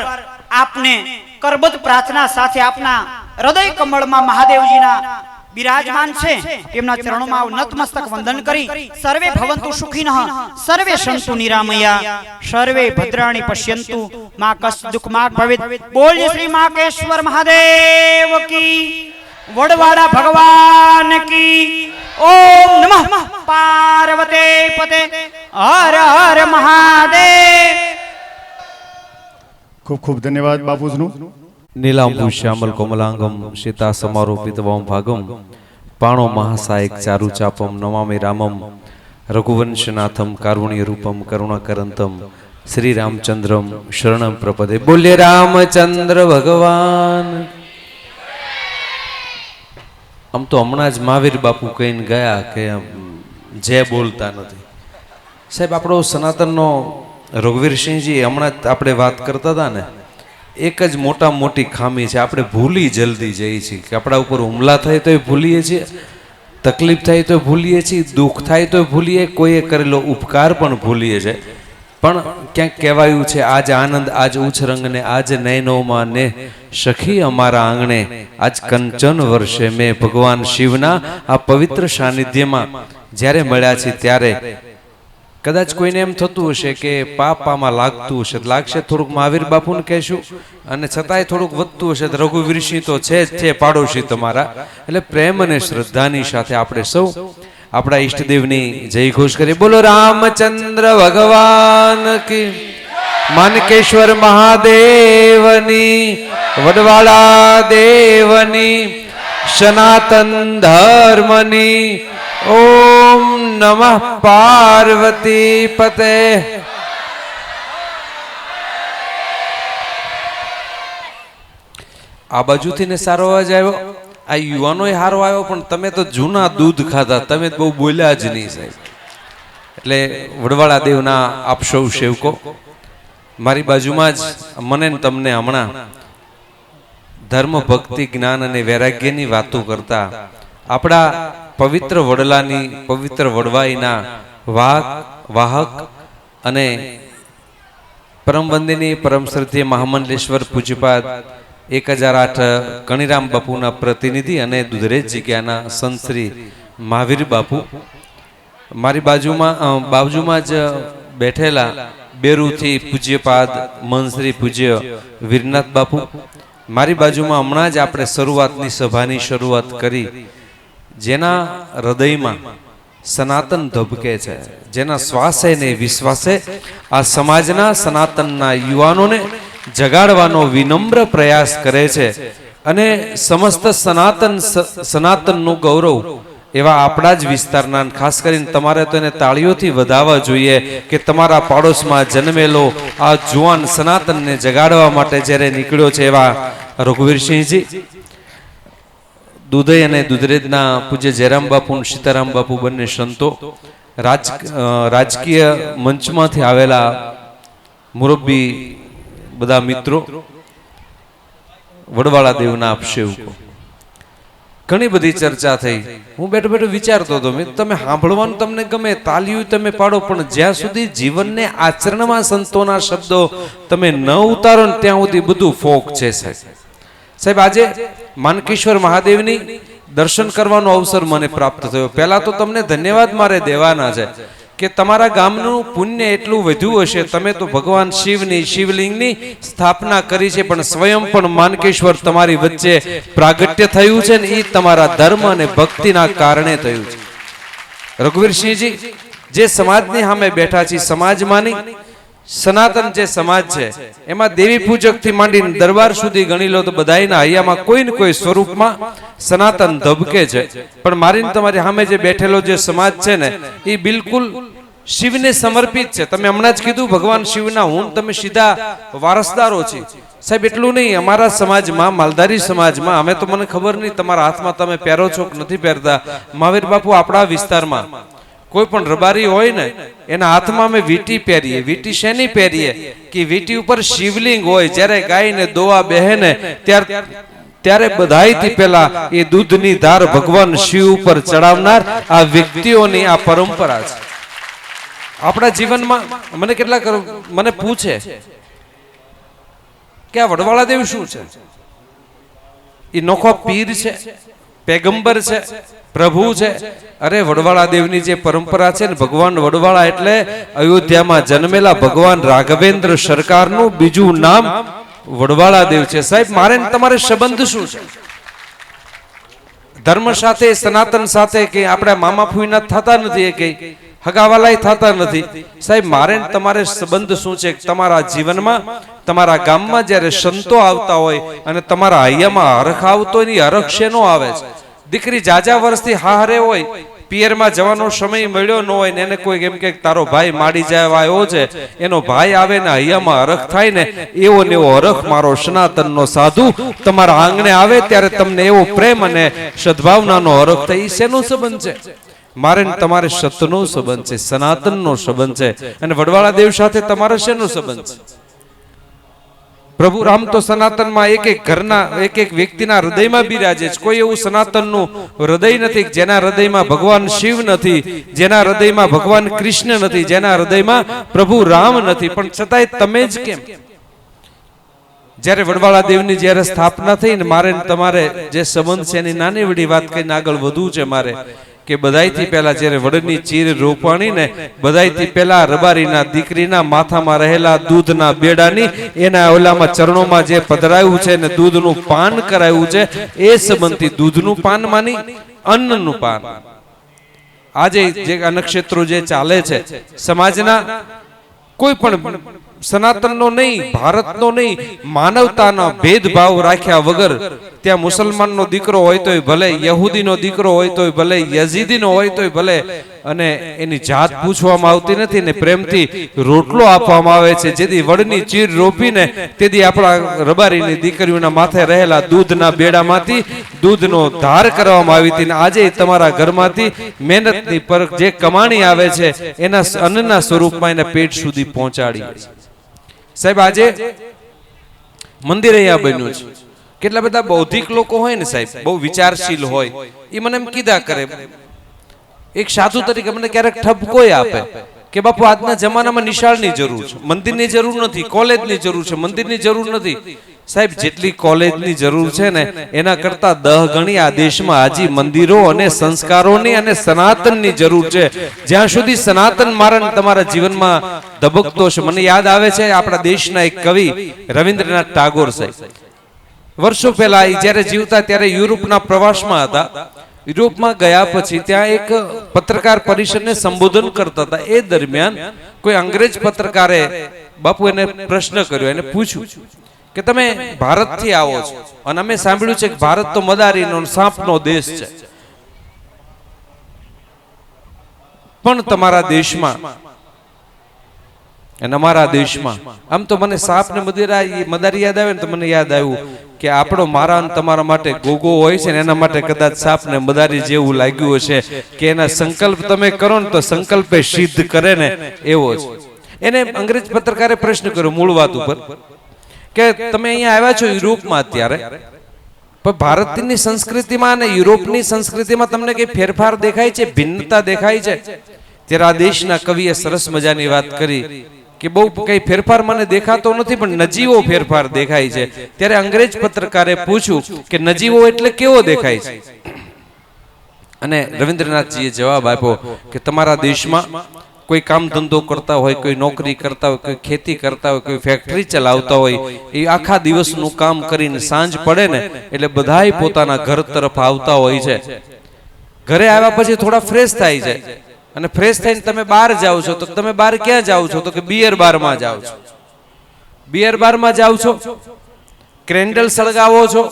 આપને કરબદ્ધ પ્રાર્થના સાથે આપના હૃદય કમળમાં મહાદેવજીના બિરાજમાન છે તેમના ચરણોમાં નતમસ્તક વંદન કરી સર્વે ભવંતુ સુખિનઃ, સર્વે સંતુ નિરામયા, સર્વે ભદ્રાણિ પશ્યંતુ, મા કશ્ચિદ દુઃખ મા ભવેત. બોલ્ય શ્રી માકેશ્વર મહાદેવ કી, વડવાડા ભગવાન કી. ઓમ નમઃ પાર્વતે પતે, હર હર મહાદેવ. ખૂબ ખૂબ ધન્યવાદ બાપુજીનું. નીલાંબુ શ્યામલ કોમલાંગમ સીતા સમારોપિતવમ ભાગમ પાણો મહાસાયક ચારુ ચાપમ નમામિ રામમ રઘુવંશનાથમ કારુણ્ય રૂપમ કરુણાકરંતમ શ્રી રામચંદ્રમ શરણમ પ્રપદે. બોલ્યે રામચંદ્ર ભગવાન. આમ તો હમણાં જ મહાવીર બાપુ કહીને ગયા કે જય બોલતા નથી. સાહેબ, આપણો સનાતનનો રઘુવીરસિંહજી હમણાં જ આપણે વાત કરતા હતા ને, એક જ મોટી ખામી છે, આપણે ભૂલી જલ્દી જઈએ છીએ કે આપણા ઉપર હુમલા થાય તો એ ભૂલીએ છીએ તકલીફ થાય તો ભૂલીએ છીએ, દુઃખ થાય તો ભૂલીએ, કોઈએ કરેલો ઉપકાર પણ ભૂલીએ છે. પણ ક્યાંક કહેવાયું છે, આજ આનંદ આજ ઉછરંગને, આજ નૈનોમાં ને સખી અમારા આંગણે, આજ કંચન વર્ષે મેં ભગવાન શિવના આ પવિત્ર સાનિધ્યમાં જ્યારે મળ્યા છે ત્યારે કદાચ કોઈને એમ થતું હશે કે પાપ આમાં લાગતું હશે, લાગશે થોડુંક મહાવીર બાપુને કહેશું, અને છતાંય થોડુંક વધતું હશે તો રઘુવીરસિંહ તો છે જ છે પાડોશી તમારા. એટલે પ્રેમ અને શ્રદ્ધાની સાથે આપણે સૌ આપણા ઈષ્ટદેવની જય ઘોષ કરીએ. બોલો રામચંદ્ર ભગવાન કી, માનકેશ્વર મહાદેવની, વડવાળા દેવની, સનાતન ધર્મની. ઓમ નમઃ પાર્વતી પતે. આ બાજુથી ને સારો અવાજ આવ્યો, આ યુવાનો હારો આવ્યો, પણ તમે તો જૂના દૂધ ખાધા, તમે બહુ બોલ્યા જ નહીં સાહેબ. એટલે વડવાળા દેવના આપ સૌ સેવકો, મારી બાજુમાં જ મને ને તમને હમણાં ધર્મ ભક્તિ જ્ઞાન અને વૈરાગ્યની વાતો કરતા આપણા પવિત્ર વડલાની પવિત્ર વડવાઈના વાહક અને પરમ વંદનીય પરમ શ્રદ્ધેય મહામંડલેશ્વર પૂજ્યપાદ 1008 કણીરામ બાપુના પ્રતિનિધિ અને દુધરેજ જગ્યાના સંત શ્રી મહાવીર બાપુ, મારી બાજુમાં જ બેઠેલા બેરુથી પૂજ્યપાદ મનશ્રી પૂજ્ય વીરનાથ બાપુ, મારી બાજુમાં હમણાં જ આપણે શરૂઆતની સભાની શરૂઆત કરી, જેના હૃદયમાં સનાતન ધબકે છે, જેના શ્વાસે ને વિશ્વાસે આ સમાજના સનાતનના યુવાનોને જગાડવાનો વિનમ્ર પ્રયાસ કરે છે. અને સમસ્ત સનાતનનું ગૌરવ એવા આપણા જ વિસ્તારના, ખાસ કરીને તમારે તો એને તાળીઓથી વધાવવા જોઈએ કે તમારા પાડોશમાં જન્મેલો આ જુવાન સનાતનને જગાડવા માટે જ્યારે નીકળ્યો છે એવા રઘુવીરસિંહજી, દુધઈ અને દુધરેજના પૂજ્ય જયરામ બાપુ સીતારામ બાપુ બંને સંતો, રાજકીય મંચમાંથી આવેલા મુરબ્બી બધા મિત્રો, વડવાળા દેવના આપ સેવકો. ઘણી બધી ચર્ચા થઈ. હું બેઠો બેઠો વિચારતો હતો, તમે સાંભળવાનું તમને ગમે, તાલીઓ તમે પાડો, પણ જ્યાં સુધી જીવનને આચરણમાં સંતોના શબ્દો તમે ન ઉતારો ને ત્યાં સુધી બધું ફોક છે સાહેબ. આજે માનકેશ્વર મહાદેવની દર્શન કરવાનો અવસર મને પ્રાપ્ત થયો. પહેલા તો તમને ધન્યવાદ મારે દેવાના છે કે તમારા ગામનું પુણ્ય એટલું વધ્યું હશે, તમે તો ભગવાન શિવની શિવલિંગની સ્થાપના કરી છે, પણ સ્વયં પણ માનકેશ્વર તમારી વચ્ચે પ્રાગટ્ય થયું છે ને એ તમારા ધર્મ અને ભક્તિના કારણે થયું છે. રઘુવીરસિંહજી, જે સમાજની સામે બેઠા છે, સમાજમાંની સનાતન જે સમાજ છે એમાં દેવી પૂજક થી માંડીને દરબાર સુધી ગણી લો તો બધાયના હૈયામાં કોઈ ને કોઈ સ્વરૂપમાં સનાતન ધબકે છે. પણ મારીને તમારી સામે જે બેઠેલો જે સમાજ છે ને એ બિલકુલ શિવને સમર્પિત છે. તમે હમણાં જ કીધું ભગવાન શિવના હું તમે સીધા વારસદારો છે સાહેબ. એટલું નહીં, અમારા સમાજમાં, માલધારી સમાજમાં, અમે તો મને ખબર નહીં તમારા હાથમાં તમે પહેરો છો કે નથી પહેરતા. મહાવીર બાપુ આપણા વિસ્તારમાં કોઈ પણ રબારી હોય ને એના હાથમાં અમે વીટી પહેરીએ. વીટી શેની પહેરીએ કે વીટી ઉપર શિવલિંગ હોય, જ્યારે ગાયને દોવા બેહે ને ત્યારે બધાયથી પહેલા એ દૂધની ધાર ભગવાન શિવ ઉપર ચડાવનાર આ વ્યક્તિઓની આ પરંપરા છે. આપણા જીવનમાં મને પૂછે કે આ વડવાળા દેવ શું છે? એ નોખો પીર છે, પેગંબર છે, પ્રભુ છે? અરે વડવાળા દેવની જે પરંપરા છે ને, ભગવાન વડવાળા એટલે અયોધ્યામાં જન્મેલા ભગવાન રાઘવેન્દ્ર સરકારનું બીજું નામ વડવાળા દેવ છે. સાહેબ, મારે તમારે સંબંધ શું છે? ધર્મ સાથે, સનાતન સાથે કે આપણા મામા ફૂઈના થતા નથી, કે હગાવાલાય થતા નથી. સાહેબ, મારે તમારે સંબંધ શું છે? તમારા જીવનમાં, તમારા ગામમાં જ્યારે સંતો આવતા હોય અને તમારા હૈયામાં હરખ આવતો હોય, એ હરખ શેનો આવે છે? દીકરી જાજા વર્ષથી હારે હોય, પિયરમાં જવાનો સમય મળ્યો ન હોય ને એને કોઈ એમ કે તારો ભાઈ માડી જાય આવ્યો છે, એનો ભાઈ આવે ને હૈયામાં હરખ થાય ને, એવો ને એવો હરખ મારો સનાતનનો સાધુ તમારા આંગણે આવે ત્યારે તમને એવો પ્રેમ અને સદભાવનાનો હરખ થાય. એ શેનો સંબંધ છે? મારે તમારે સતનો સંબંધ છે, સનાતનનો સંબંધ છે. અને વડવાળા દેવ સાથે તમારો શેનો સંબંધ છે? પ્રભુ રામ તો સનાતનમાં એક એક ઘરના એક એક વ્યક્તિના હૃદયમાં બિરાજે છે. કોઈ એવું સનાતનનું હૃદય નથી જેના હૃદયમાં ભગવાન શિવ નથી, જેના હૃદયમાં ભગવાન કૃષ્ણ નથી, જેના હૃદયમાં પ્રભુ રામ નથી. પણ છતાંય તમે જ કેમ? જ્યારે વડવાળા દેવની જ્યારે સ્થાપના થઈ ને મારે તમારે જે સંબંધ છે એની નાની વડી વાત કરીને આગળ વધવું છે મારે, કે બધાયથી પહેલા જ્યારે વડની ચીર રોપાણી ને બધાયથી પહેલા રબારીના દીકરીના માથામાં રહેલા દૂધના બેડાની એના ઓલામાં ચરણોમાં જે પધરાયું છે ને દૂધનું પાન કરાયું છે, એ સંબંધથી દૂધનું પાન માની અન્નનું પાન. આજે જે નક્ષત્રો જે ચાલે છે સમાજના કોઈ પણ સનાતનનો નહીં, ભારતનો નહીં, માનવતાનો ભેદભાવ રાખ્યા વગર ત્યાં મુસલમાનનો દીકરો હોય તોય ભલે, યહૂદીનો દીકરો હોય તોય ભલે, યઝીદીનો હોય તોય ભલે, અને એની જાત પૂછવામાં આવતી નથી ને પ્રેમથી રોટલો આપવામાં આવે છે. જેથી વડની ચીર રોપીને તેથી આપણા રબારીની દીકરીઓના માથે રહેલા દૂધના બેડામાંથી દૂધનો ધાર કરવામાં આવી હતી. આજે તમારા ઘરમાંથી મહેનતની પર જે કમાણી આવે છે એના અન્નના સ્વરૂપમાં એના પેટ સુધી પહોંચાડી. સાહેબ આજે મંદિર અહીંયા બન્યું છે. કેટલા બધા બૌદ્ધિક લોકો હોય ને સાહેબ, બહુ વિચારશીલ હોય, એ મને એમ કીધા કરે, એક સાધુ તરીકે મને ક્યારેક ઠપકોય આપે કે બાપુ આજના જમાનામાં નિશાળની જરૂર છે, મંદિરની જરૂર નથી, કોલેજની જરૂર છે, મંદિરની જરૂર નથી. સાહેબ જેટલી કોલેજની જરૂર છે ને એના કરતા 10 ગણી આ દેશમાં હજી મંદિરો અને સંસ્કારોની અને સનાતનની જરૂર છે. જ્યાં સુધી સનાતન મારણ તમારા જીવનમાં ધબકતો છે. મને યાદ આવે છે આપણા દેશના એક કવિ રવિન્દ્રનાથ ટાગોર સાહેબ, વર્ષો પહેલા જ્યારે જીવતા ત્યારે યુરોપના પ્રવાસમાં હતા. યુરોપમાં ગયા પછી ત્યાં એક પત્રકાર પરિષદને સંબોધન કરતા હતા. એ દરમિયાન કોઈ અંગ્રેજ પત્રકારે બાપુ એને પ્રશ્ન કર્યો, એને પૂછ્યું કે તમે ભારતથી આવો છો અને અમે સાંભળ્યું છે કે ભારત તો મદારીનો સાપનો દેશ છે, પણ તમારા દેશમાં અને અમારા દેશમાં આમ તો મને સાપ ને મદારી યાદ આવે ને તો મને યાદ આવ્યું કે આપણો મારા તમારા માટે ગોગો હોય છે ને એના માટે કદાચ સાપ ને મદારી જેવું લાગ્યું હશે કે એના સંકલ્પ તમે કરો ને તો સંકલ્પે સિદ્ધ કરે ને એવો છે. એને અંગ્રેજ પત્રકારે પ્રશ્ન કર્યો મૂળ વાત ઉપર કે તમે અહીંયા આવ્યા છો યુરોપમાં અત્યારે, પણ ભારતની સંસ્કૃતિમાં અને યુરોપની સંસ્કૃતિમાં તમને કઈ ફેરફાર દેખાય છે, ભિન્નતા દેખાય છે? ત્યારે આ દેશના કવિએ સરસ મજાની વાત કરી કે બહુ કઈ ફેરફાર મને દેખાતો નથી પણ નજીવો ફેરફાર દેખાય છે. ત્યારે અંગ્રેજ પત્રકારે પૂછ્યું કે નજીવો એટલે કેવો દેખાય છે? અને રવિન્દ્રનાથજીએ જવાબ આપ્યો કે તમારા દેશમાં કોઈ કામ ધંધો કરતા હોય, કોઈ નોકરી કરતા હોય, કોઈ ખેતી કરતા હોય, કોઈ ફેક્ટરી ચલાવતા હોય, એ આખા દિવસનું કામ કરીને સાંજ પડે ને એટલે બધાય પોતાના ઘર તરફ આવતા હોય છે. ઘરે આવ્યા પછી થોડા ફ્રેશ થાય છે અને ફ્રેશ થઈને તમે બહાર જાઓ છો તો તમે બહાર ક્યાં જાઓ છો? તો કે બિયર બારમાં જાઓ છો. બિયર બારમાં જાઓ છો, ક્રેન્ડલ સળગાવો છો,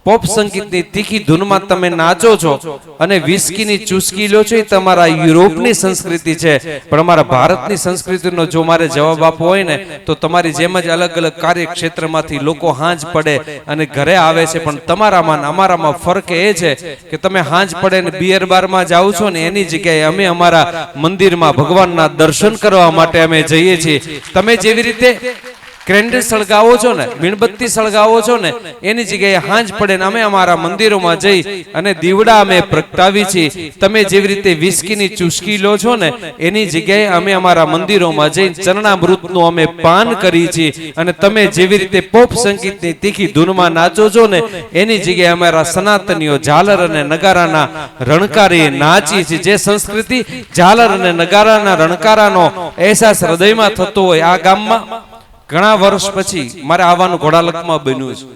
પોપ સંગીતની તીખી ધૂનમાં તમે નાચો છો અને વિસ્કીની ચુસ્કી લો છો. એ તમારા યુરોપની સંસ્કૃતિ છે. પણ અમારા ભારતની સંસ્કૃતિનો જો મારે જવાબ આપવો હોય ને તો તમારી જેમ જ અલગ અલગ કાર્યક્ષેત્રમાંથી લોકો હાંજ પડે અને ઘરે આવે છે, પણ તમારામાં અમારામાં ફરક એ છે કે તમે હાંજ પડે ને બિયર બારમાં જાઓ છો ને એની જગ્યાએ અમે અમારા મંદિરમાં ભગવાનના દર્શન કરવા માટે અમે જઈએ છીએ. તમે જેવી રીતે ક્રેન્ડલ સળગાવો છો ને, મીણબત્તી સળગાવો છો ને, એની જગ્યાએ હાંજ પડે ને અમે અમારા મંદિરોમાં જઈ અને દીવડા અમે પ્રગટાવી છીએ. તમે જેવી રીતે વિસ્કીની ચુસ્કી લો છો ને એની જગ્યાએ અમે અમારા મંદિરોમાં જઈ ચરણામૃતનું અમે પાન કરી છીએ. અને તમે જેવી રીતે પોપ સંગીતની તીખી ધૂનમાં નાચો છો ને એની જગ્યાએ અમારા સનાતનીઓ ઝાલર અને નગારાના રણકારી નાચી છે. જે સંસ્કૃતિ ઝાલર અને નગારાના રણકારાનો અહેસાસ હૃદયમાં થતો હોય, આ ગામમાં ઘણા વર્ષ પછી મારે આવવાનું ઘોડાલખમાં બન્યું છે.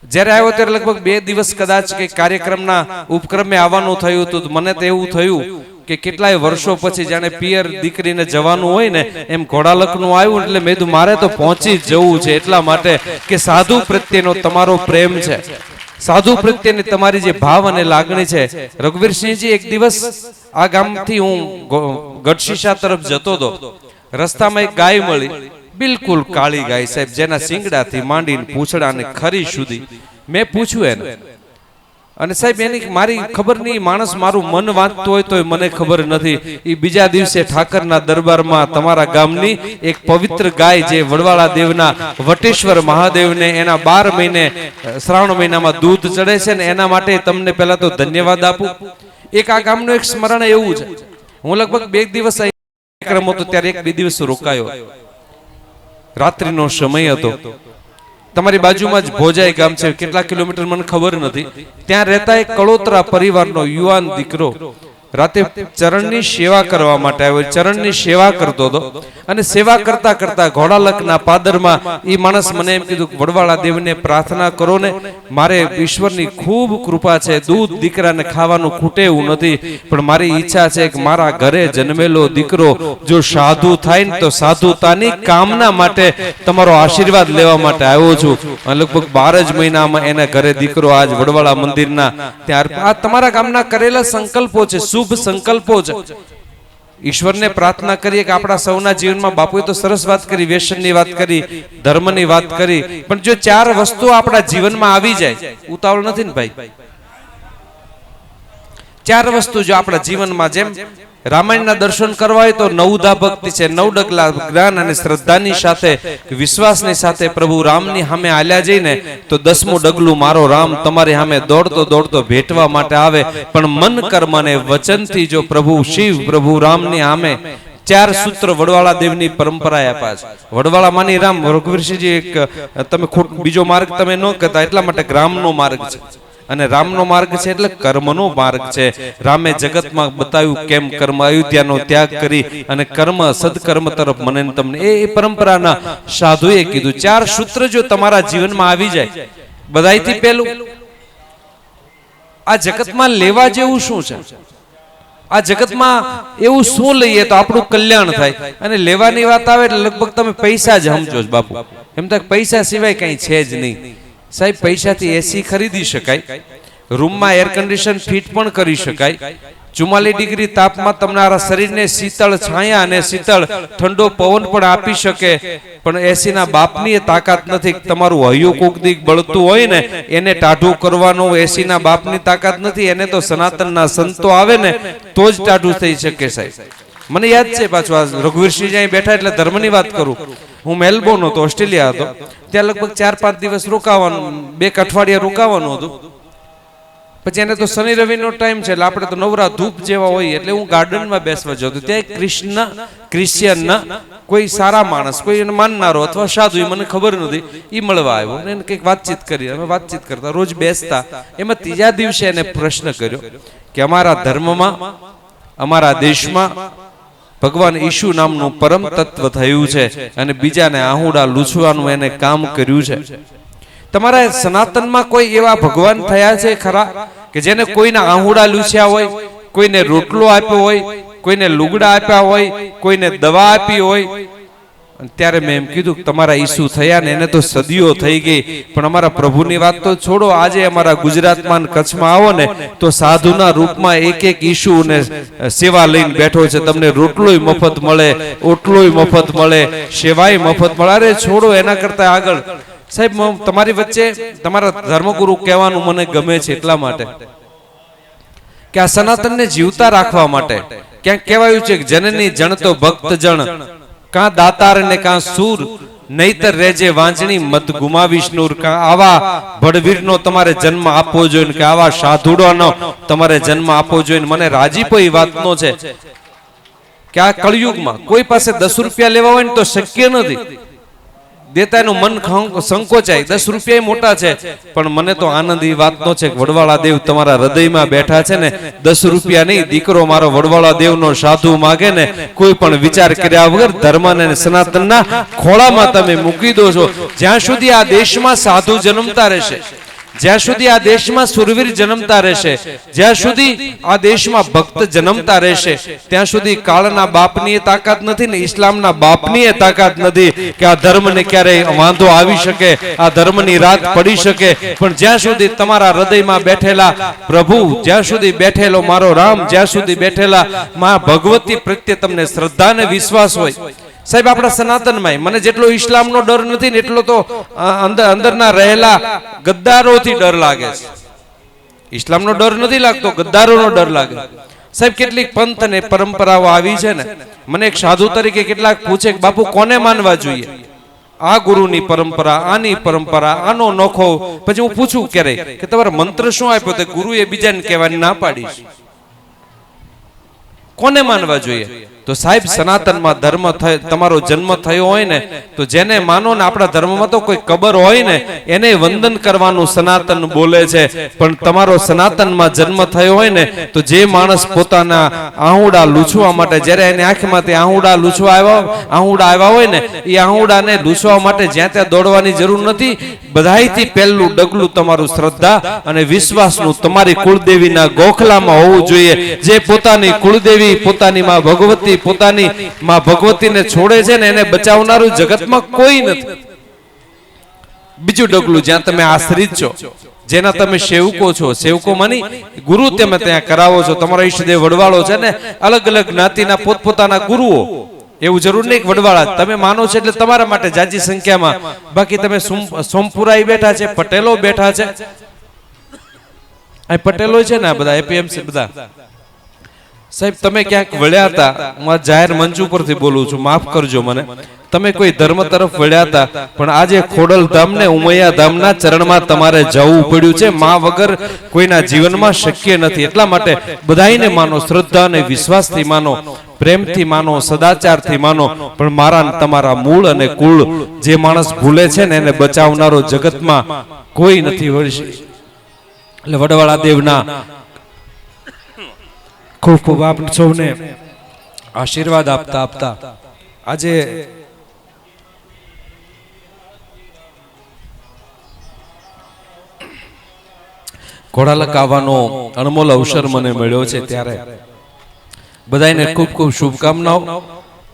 જ્યારે આવ્યો ત્યારે લગભગ 2 દિવસ કદાચ કે કાર્યક્રમના ઉપક્રમે આવવાનું થયું હતું. મને તો એવું થયું કે કેટલાય વર્ષો પછી જાણે પિયર દીકરીને જવાનું હોય ને એમ ઘોડાલખનું આવ્યું એટલે મેં કીધું મારે તો પહોંચી જ જવું છે. એટલા માટે કે સાધુ પ્રત્યેનો તમારો પ્રેમ છે, સાધુ પ્રત્યેની તમારી જે ભાવ અને લાગણી છે. રઘુવીરસિંહજી, એક દિવસ આ ગામથી હું ગઢશીશા તરફ જતો હતો. રસ્તામાં એક ગાય મળી, બિલકુલ કાળી ગાય સાહેબ, જેના શિંગડાથી માંડીને પૂંછડા અને ખરી સુધી. મેં પૂછ્યું એને અને સાહેબ એની મારી ખબર નહીં, માણસ મારું મન વાંચતો હોય તો મને ખબર નથી. એ બીજા દિવસે ઠાકરના દરબારમાં તમારા ગામની એક પવિત્ર ગાય જે વડવાળા દેવના વટેશ્વર મહાદેવને એના 12 મહિને શ્રાવણ મહિનામાં દૂધ ચડે છે ને એના માટે તમને પહેલા તો ધન્યવાદ આપું. એક આ ગામનું એક સ્મરણ એવું છે, હું લગભગ 2 દિવસ કાર્યક્રમ હતો ત્યારે 1-2 દિવસ રોકાયો. રાત્રિનો સમય હતો. તમારી બાજુમાં જ ભોજાઈ ગામ છે, કેટલા કિલોમીટર મને ખબર નથી. ત્યાં રહેતા એક કળોતરા પરિવારનો યુવાન દીકરો રાતે ચરણની સેવા કરવા માટે આવ્યો. ચરણની સેવા કરતો હતો અને સેવા કરતા કરતા ઘોડાલકના પાદરમાં એ માણસ મને એમ કીધું, વડવાળા દેવને પ્રાર્થના કરો ને, મારે ઈશ્વરની ખૂબ કૃપા છે, દૂધ દીકરાને ખાવાનું ખૂટે એવું નથી, પણ મારી ઈચ્છા છે કે મારા ઘરે જન્મેલો દીકરો જો સાધુ થાય ને તો સાધુતાની કામના માટે તમારો આશીર્વાદ લેવા માટે આવ્યો છું. અને લગભગ 12 જ મહિનામાં એના ઘરે દીકરો આજ વડવાળા મંદિરના ત્યાં. આ તમારા ગામના કરેલા સંકલ્પો છે, શુભ સંકલ્પો છે. ઈશ્વરને પ્રાર્થના કરીએ કે આપણા સૌના જીવનમાં, બાપુએ તો સરસ વાત કરી, વ્યસનની વાત કરી, ધર્મની વાત કરી, પણ જો 4 વસ્તુઓ આપણા જીવનમાં આવી જાય, ઉતાવળ નથી ને ભાઈ, 4 વસ્તુ જો આપણા જીવનમાં, જેમ રામાયણના દર્શન કરવા હોય તો 9 ભક્તિ છે, 9 ડગલા જ્ઞાન અને શ્રદ્ધાની સાથે, વિશ્વાસની સાથે પ્રભુ રામની સામે હાલ્યા જઈને તો 10મું ડગલું મારો રામ તમારી સામે દોડતો દોડતો ભેટવા માટે આવે. પણ મન કર્મ અને વચનથી જો પ્રભુ શિવ પ્રભુ રામની સામે 4 સૂત્ર વડવાળા દેવની પરંપરાએ આપ્યા છે. વડવાળા માની રામ રઘુવીરસિંહજી એક તમે બીજો માર્ગ તમે ન કહેતા, એટલા માટે ગ્રામનો માર્ગ છે અને રામનો માર્ગ છે એટલે કર્મનો માર્ગ છે. રામે જગતમાં બતાવ્યું કેમ કર્મ, અયોધ્યાનો ત્યાગ કરી અને કર્મ સદકર્મ તરફ મને તમને એ પરંપરાના સાધુએ કીધું. 4 સૂત્ર જો તમારા જીવનમાં આવી જાય, બધાયથી પહેલું, આ જગતમાં લેવા જેવું શું છે? આ જગતમાં એવું શું લઈએ તો આપણું કલ્યાણ થાય? અને લેવાની વાત આવે એટલે લગભગ તમે પૈસા જ સમજો છો બાપુ. એમ તો પૈસા સિવાય કઈ છે જ નહીં સાહેબ. પૈસાથી એસી ખરીદી શકાય, રૂમમાં એર કન્ડિશન ફિટ પણ કરી શકાય, 44 ડિગ્રી તાપમાં તમારા શરીરને શીતળ છાયા અને શીતળ ઠંડો પવન પણ આપી શકે. પણ એસીના બાપની તાકાત નથી. તમારું હૈયું કોક દી બળતું હોય ને એને ટાઢું કરવાનો એસીના બાપની તાકાત નથી. એને તો સનાતનના સંતો આવે ને તો જ ટાઢું થઈ શકે સાહેબ. મને યાદ છે પાછું આ રઘુવીરસિંહ જ્યાં બેઠા એટલે ધર્મની વાત કરું. હું મેલબોર્ન હતો, ઓસ્ટ્રેલિયા હતો, ત્યાં લગભગ 4-5 દિવસ રોકાવાનું, 2 અઠવાડિયા રોકાવાનું હતું. પછી એને તો શનિ રવિનો ટાઈમ છે એટલે આપણે તો નવરા ધૂપ જેવા હોય એટલે હું ગાર્ડનમાં બેસવા જતો. ત્યાં ક્રિશ્ચિયનના કોઈ સારા માણસ, કોઈ એને માનનારો અથવા સાધુ, એ મને ખબર નથી, એ મળવા આવ્યો અને એને કંઈક વાતચીત કરી. અમે વાતચીત કરતા, રોજ બેસતા. એમાં 3જા દિવસે એને પ્રશ્ન કર્યો કે અમારા ધર્મમાં, અમારા દેશમાં ભગવાન ઈશુ નામનું પરમ તત્વ થયું છે અને બીજાને આહુડા લૂછવાનું એને કામ કર્યું છે. તમારા સનાતનમાં કોઈ એવા ભગવાન થયા છે ખરા કે જેને કોઈના આહુડા લૂછ્યા હોય, કોઈને રોટલો આપ્યો હોય, કોઈને લુગડા આપ્યા હોય, કોઈને દવા આપી હોય? ત્યારે મેં એમ કીધું કે તમારા ઈસુ થયા ને એને તો સદીઓ થઈ ગઈ, પણ અમારા પ્રભુની વાત તો છોડો. આજે અમારા ગુજરાતમાં કચ્છમાં આવો ને તો સાધુના રૂપમાં એક ઈસુ ને સેવા લઈને બેઠો છે. તમને રોટલોય મફત મળે, ઓટલોય મફત મળે, સેવાય મફત મળે. અરે છોડો, એના કરતા આગળ સાહેબ તમારી વચ્ચે તમારા ધર્મગુરુ કહેવાનું મને ગમે છે એટલા માટે કે આ સનાતનને જીવતા રાખવા માટે ક્યાંક કહેવાયું છે કે જનની જણ તો ભક્ત જણ, કાં દાતાર ને કાં સૂર, નહીતર રેજે વાંચણી મત ગુમાવીશ નૂર. કાં આવા ભડવીરનો તમારે જન્મ આપવો જોઈએ કે આવા સાધુડોનો તમારે જન્મ આપવો જોઈએ. મને રાજીપો એ વાતનો છે કે આ કળિયુગમાં કોઈ પાસે 10 રૂપિયા લેવા હોય ને તો શક્ય નથી. દેતાનું મન સંકોચાય. 10 રૂપિયા મોટા છે, પણ મને તો આનંદ એ વાતનો છે કે વડવાળા દેવ તમારા હૃદયમાં બેઠા છે ને. 10 રૂપિયા નહીં, દીકરો મારો વડવાળા દેવનો સાધુ માગે ને કોઈ પણ વિચાર કર્યા વગર ધર્મને સનાતનના ખોળામાં તમે મૂકી દો છો. જ્યાં સુધી આ દેશમાં સાધુ જન્મતા રહેશે, જ્યાં સુધી આ દેશમાં સુરવીર જન્મતા રહેશે, જ્યાં સુધી આ દેશમાં ભક્ત જન્મતા રહેશે, ત્યાં સુધી કાળના બાપની તાકાત નથી ને ઇસ્લામના બાપની તાકાત નથી કે આ ધર્મને ક્યારેય વાંધો આવી શકે, આ ધર્મની રાત પડી શકે. પણ જ્યાં સુધી તમારા હૃદયમાં બેઠેલા પ્રભુ, જ્યાં સુધી બેઠેલો મારો રામ, જ્યાં સુધી બેઠેલા મા ભગવતી પ્રત્યે તમને શ્રદ્ધા અને વિશ્વાસ હોય સાહેબ. આપણા સનાતનમાં મને જેટલો ઇસ્લામનો ડર નથી ને એટલો તો અંદરના રહેલા ગદ્દારોથી ડર લાગે છે. ઇસ્લામનો ડર નથી લાગતો, ગદ્દારોનો ડર લાગે. સાહેબ કેટલીક પંથ અને પરંપરાઓ આવી છે ને, મને એક સાધુ તરીકે કેટલાક પૂછે કે બાપુ કોને માનવા જોઈએ, આ ગુરુની પરંપરા, આની પરંપરા, આનો નોખો. પછી હું પૂછું ક્યારે કે તમારો મંત્ર શું આપ્યો, તો ગુરુએ બીજાને કહેવાની ના પાડીશ. કોને માનવા જોઈએ? તો સાહેબ સનાતનમાં ધર્મ તમારો જન્મ થયો હોય ને, તો જેને માનો ને, આપણા ધર્મમાં તો કોઈ કબર હોય ને એને વંદન કરવાનું સનાતન બોલે છે. પણ તમારો સનાતનમાં જન્મ થયો હોય ને, તો જે માણસ પોતાના આહુડા લૂછવા માટે, જ્યારે એની આંખમાંથી આહુડા આવ્યા હોય ને, એ આહુડાને લૂછવા માટે જ્યાં ત્યાં દોડવાની જરૂર નથી. બધાયથી પહેલું ડગલું તમારું શ્રદ્ધા અને વિશ્વાસનું તમારી કુળદેવીના ગોખલામાં હોવું જોઈએ. જે પોતાની કુળદેવી, પોતાની માં ભગવતી, પોતાની માં ભગવતીને છોડે છે ને, એને બચાવનારું જગતમાં કોઈ નથી. બીજું ડગલું જ્યાં તમે આશ્રિત છો, જેના તમે સેવકો છો, સેવકો માની ગુરુ તમે ત્યાં કરાવો છો. તમારો ઈષ્ટદેવ વડવાળો છે ને, અલગ અલગ જ્ઞાતિના પોતપોતાના ગુરુઓ, એવું જરૂર નહીં વડવાળા તમે માનો છો એટલે તમારા માટે જાજી સંખ્યામાં. બાકી તમે સોમપુરાઈ બેઠા છે, પટેલો બેઠા છે, આ પટેલો છે ને, આ બધા એપીએમસી બધા. સાહેબ તમે ક્યાંક વળ્યા હતા, હું આ જાહેર મંચ ઉપરથી બોલું છું, માફ કરજો મને, તમે કોઈ ધર્મ તરફ વળ્યા હતા, પણ આજે ખોડલધામ ને ઉમૈયા ધામના ચરણમાં તમારે જવું પડ્યું છે. માં વગર કોઈના જીવનમાં શક્ય નથી. એટલા માટે બધાઈને માનો, શ્રદ્ધા અને વિશ્વાસથી માનો, પ્રેમથી માનો, સદાચારથી માનો. પણ મારા તમારા મૂળ અને કુળ જે માણસ ભૂલે છે ને, એને બચાવનારો જગતમાં કોઈ નથી. એટલે વડવાળા દેવના ખૂબ ખૂબ આપ સૌને આશીર્વાદ આપતા આપતા આજે ઘોડાલક આવવાનો અનમોલ અવસર મને મળ્યો છે, ત્યારે બધાને ખૂબ ખૂબ શુભકામનાઓ.